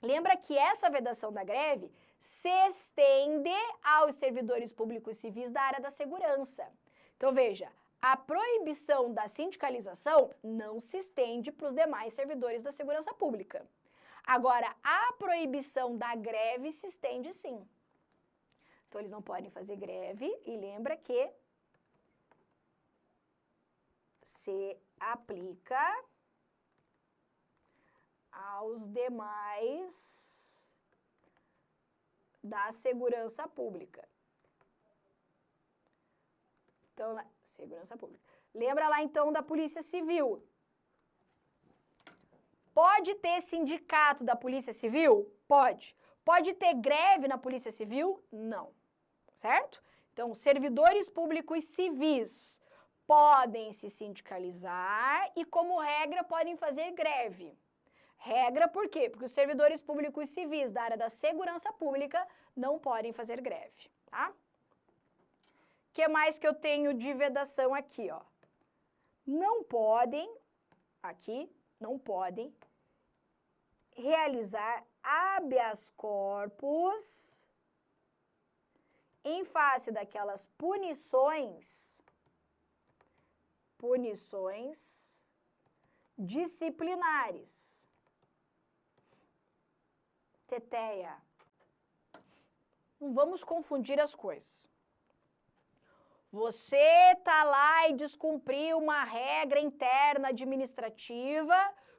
Speaker 1: Lembra que essa vedação da greve se estende aos servidores públicos civis da área da segurança. Então, veja, a proibição da sindicalização não se estende para os demais servidores da segurança pública. Agora, a proibição da greve se estende sim. Então, eles não podem fazer greve e lembra que se aplica aos demais da segurança pública. Então, segurança pública. Lembra lá então da Polícia Civil. Pode ter sindicato da Polícia Civil? Pode. Pode ter greve na Polícia Civil? Não. Certo? Então, servidores públicos civis podem se sindicalizar e, como regra, podem fazer greve. Regra por quê? Porque os servidores públicos civis da área da segurança pública não podem fazer greve, tá? O que mais que eu tenho de vedação aqui, ó? Não podem, aqui, não podem realizar habeas corpus em face daquelas punições disciplinares. Teteia. Não vamos confundir as coisas. Você tá lá e descumpriu uma regra interna administrativa,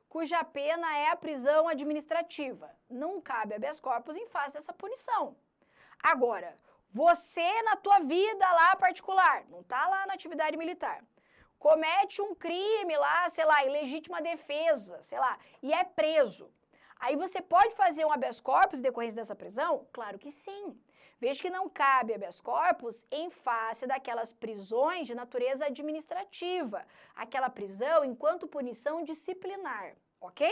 Speaker 1: cuja pena é a prisão administrativa. Não cabe habeas corpus em face dessa punição. Agora, você na tua vida lá particular, não tá lá na atividade militar, comete um crime lá, sei lá, ilegítima defesa, sei lá, e é preso. Aí você pode fazer um habeas corpus em decorrência dessa prisão? Claro que sim. Veja que não cabe habeas corpus em face daquelas prisões de natureza administrativa, aquela prisão enquanto punição disciplinar, ok?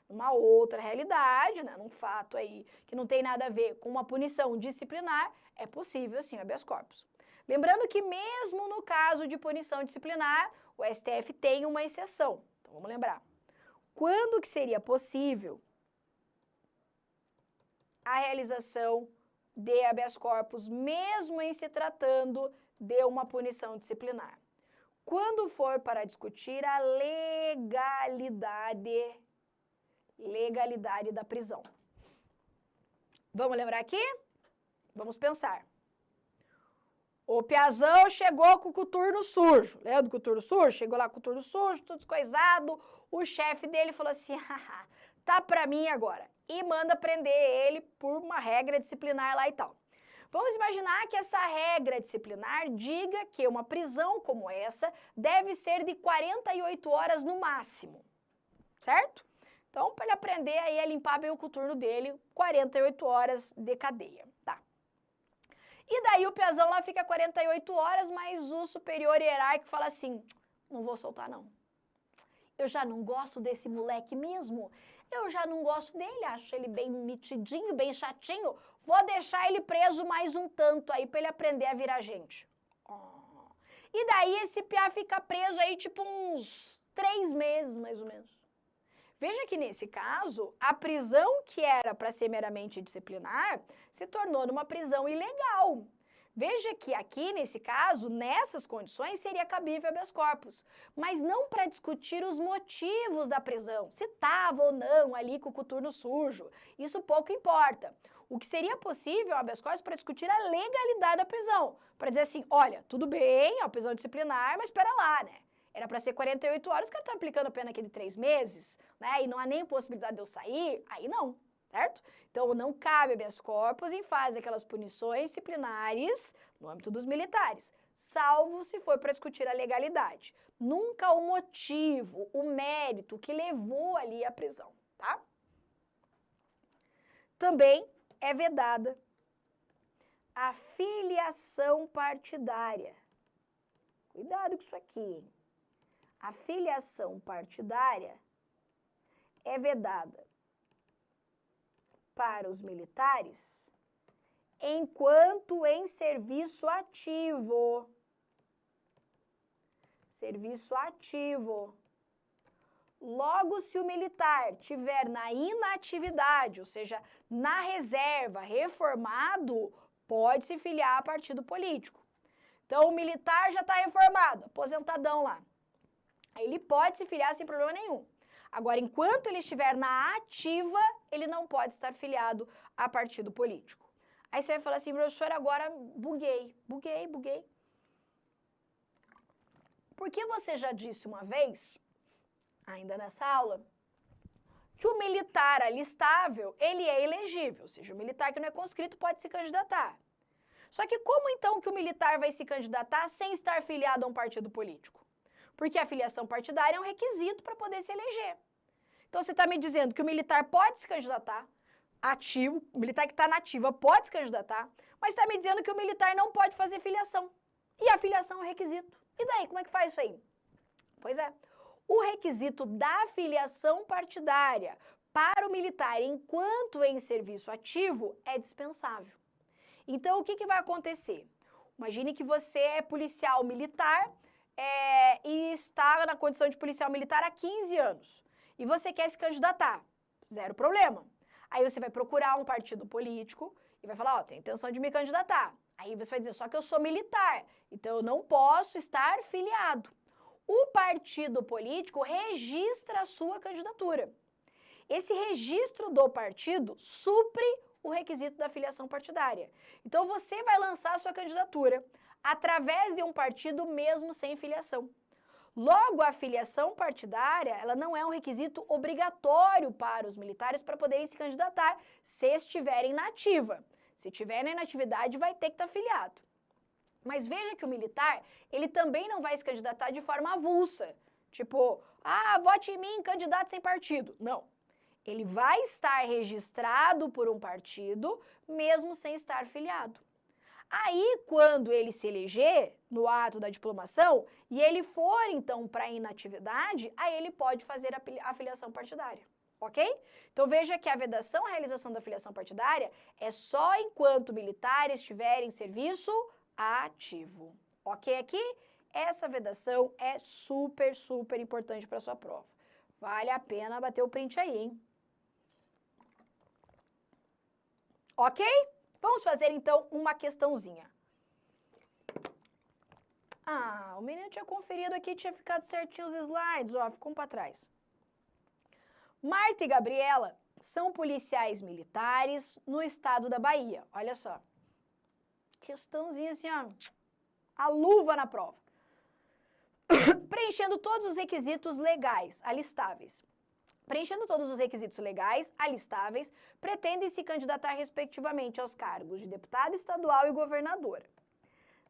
Speaker 1: Numa outra realidade, né, num fato aí que não tem nada a ver com uma punição disciplinar, é possível sim habeas corpus. Lembrando que mesmo no caso de punição disciplinar, o STF tem uma exceção. Então vamos lembrar. Quando que seria possível a realização de habeas corpus, mesmo em se tratando de uma punição disciplinar? Quando for para discutir a legalidade da prisão. Vamos lembrar aqui? Vamos pensar. O Piazão chegou com o coturno sujo. Lembra do coturno sujo? Chegou lá com o coturno sujo, tudo descoisado. O chefe dele falou assim, haha, tá pra mim agora. E manda prender ele por uma regra disciplinar lá e tal. Vamos imaginar que essa regra disciplinar diga que uma prisão como essa deve ser de 48 horas no máximo, certo? Então, para ele aprender aí a limpar bem o coturno dele, 48 horas de cadeia, tá? E daí o Piazão lá fica 48 horas, mas o superior hierárquico fala assim, não vou soltar não. Eu já não gosto desse moleque mesmo. Eu já não gosto dele, acho ele bem metidinho, bem chatinho. Vou deixar ele preso mais um tanto aí pra ele aprender a virar gente. Oh. E daí esse piá fica preso aí tipo uns 3 meses, mais ou menos. Veja que nesse caso, a prisão que era para ser meramente disciplinar se tornou numa prisão ilegal. Veja que aqui, nesse caso, nessas condições, seria cabível habeas corpus, mas não para discutir os motivos da prisão, se estava ou não ali com o coturno sujo, isso pouco importa. O que seria possível habeas corpus para discutir a legalidade da prisão, para dizer assim, olha, tudo bem, é uma prisão disciplinar, mas espera lá, né? Era para ser 48 horas, os caras estão aplicando a pena aqui de 3 meses, né? E não há nem possibilidade de eu sair, aí não, certo? Então, não cabe habeas corpus em face daquelas punições disciplinares no âmbito dos militares, salvo se for para discutir a legalidade. Nunca o motivo, o mérito que levou ali à prisão, tá? Também é vedada a filiação partidária. Cuidado com isso aqui, hein? A filiação partidária é vedada para os militares enquanto em serviço ativo. Serviço ativo. Logo, se o militar tiver na inatividade, ou seja, na reserva, reformado, pode se filiar a partido político. Então, o militar já está reformado, aposentadão lá. Aí ele pode se filiar sem problema nenhum. Agora, enquanto ele estiver na ativa, ele não pode estar filiado a partido político. Aí você vai falar assim, professor, agora buguei. Porque você já disse uma vez, ainda nessa aula, que o militar alistável, ele é elegível, ou seja, o militar que não é conscrito pode se candidatar. Só que como então que o militar vai se candidatar sem estar filiado a um partido político? Porque a filiação partidária é um requisito para poder se eleger. Então, você está me dizendo que o militar pode se candidatar, ativo, o militar que está na ativa pode se candidatar, mas está me dizendo que o militar não pode fazer filiação. E a filiação é um requisito. E daí, como é que faz isso aí? Pois é, o requisito da filiação partidária para o militar enquanto em serviço ativo é dispensável. Então, o que vai acontecer? Imagine que você é policial militar e está na condição de policial militar há 15 anos. E você quer se candidatar. Zero problema. Aí você vai procurar um partido político e vai falar, ó, tem intenção de me candidatar. Aí você vai dizer, só que eu sou militar, então eu não posso estar filiado. O partido político registra a sua candidatura. Esse registro do partido supre o requisito da filiação partidária. Então, você vai lançar a sua candidatura através de um partido mesmo sem filiação. Logo, a filiação partidária, ela não é um requisito obrigatório para os militares para poderem se candidatar se estiverem na ativa. Se estiver na inatividade, vai ter que estar filiado. Mas veja que o militar, ele também não vai se candidatar de forma avulsa. Tipo, vote em mim, candidato sem partido. Não. Ele vai estar registrado por um partido, mesmo sem estar filiado. Aí, quando ele se eleger, no ato da diplomação, e ele for, então, para a inatividade, aí ele pode fazer a filiação partidária, ok? Então, veja que a vedação à realização da filiação partidária é só enquanto o militar estiver em serviço ativo, ok? Aqui, essa vedação é super, super importante para a sua prova. Vale a pena bater o print aí, hein? Ok? Vamos fazer, então, uma questãozinha. O menino tinha conferido aqui, tinha ficado certinho os slides, ó, ficou um para trás. Marta e Gabriela são policiais militares no estado da Bahia. Olha só. Questãozinha assim, ó, a luva na prova. Preenchendo todos os requisitos legais, alistáveis. Preenchendo todos os requisitos legais, alistáveis, pretendem se candidatar respectivamente aos cargos de deputado estadual e governadora.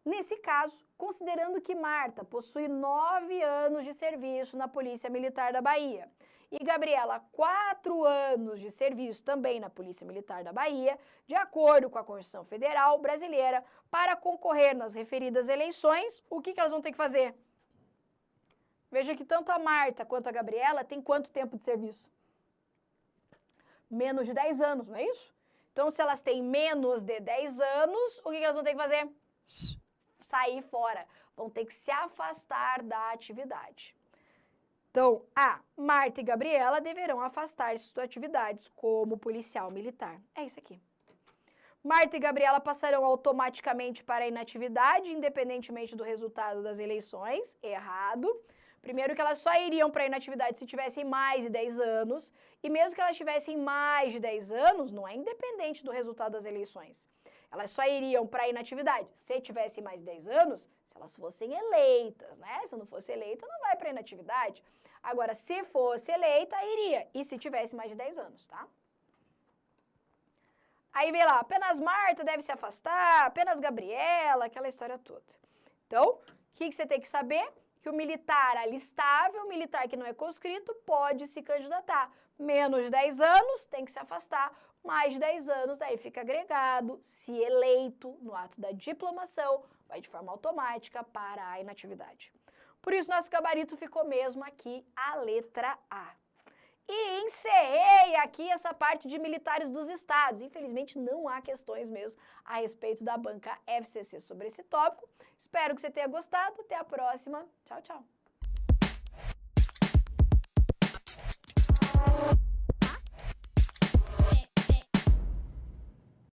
Speaker 1: Nesse caso, considerando que Marta possui 9 anos de serviço na Polícia Militar da Bahia e Gabriela 4 anos de serviço também na Polícia Militar da Bahia, de acordo com a Constituição Federal Brasileira, para concorrer nas referidas eleições, o que elas vão ter que fazer? Veja que tanto a Marta quanto a Gabriela têm quanto tempo de serviço? Menos de 10 anos, não é isso? Então, se elas têm menos de 10 anos, o que elas vão ter que fazer? Sair fora. Vão ter que se afastar da atividade. Então, Marta e Gabriela deverão afastar-se de suas atividades como policial militar. É isso aqui. Marta e Gabriela passarão automaticamente para a inatividade, independentemente do resultado das eleições. Errado. Primeiro que elas só iriam para a inatividade se tivessem mais de 10 anos, e mesmo que elas tivessem mais de 10 anos, não é independente do resultado das eleições. Elas só iriam para a inatividade se tivessem mais de 10 anos, se elas fossem eleitas, né? Se não fosse eleita, não vai para a inatividade. Agora, se fosse eleita, iria, e se tivesse mais de 10 anos, tá? Aí vem lá, apenas Marta deve se afastar, apenas Gabriela, aquela história toda. Então, o que você tem que saber? Que o militar alistável, o militar que não é conscrito, pode se candidatar. Menos de 10 anos, tem que se afastar. Mais de 10 anos, daí fica agregado, se eleito no ato da diplomação, vai de forma automática para a inatividade. Por isso, nosso gabarito ficou mesmo aqui, a letra A. E encerrei aqui essa parte de militares dos estados. Infelizmente, não há questões mesmo a respeito da banca FCC sobre esse tópico. Espero que você tenha gostado. Até a próxima. Tchau, tchau.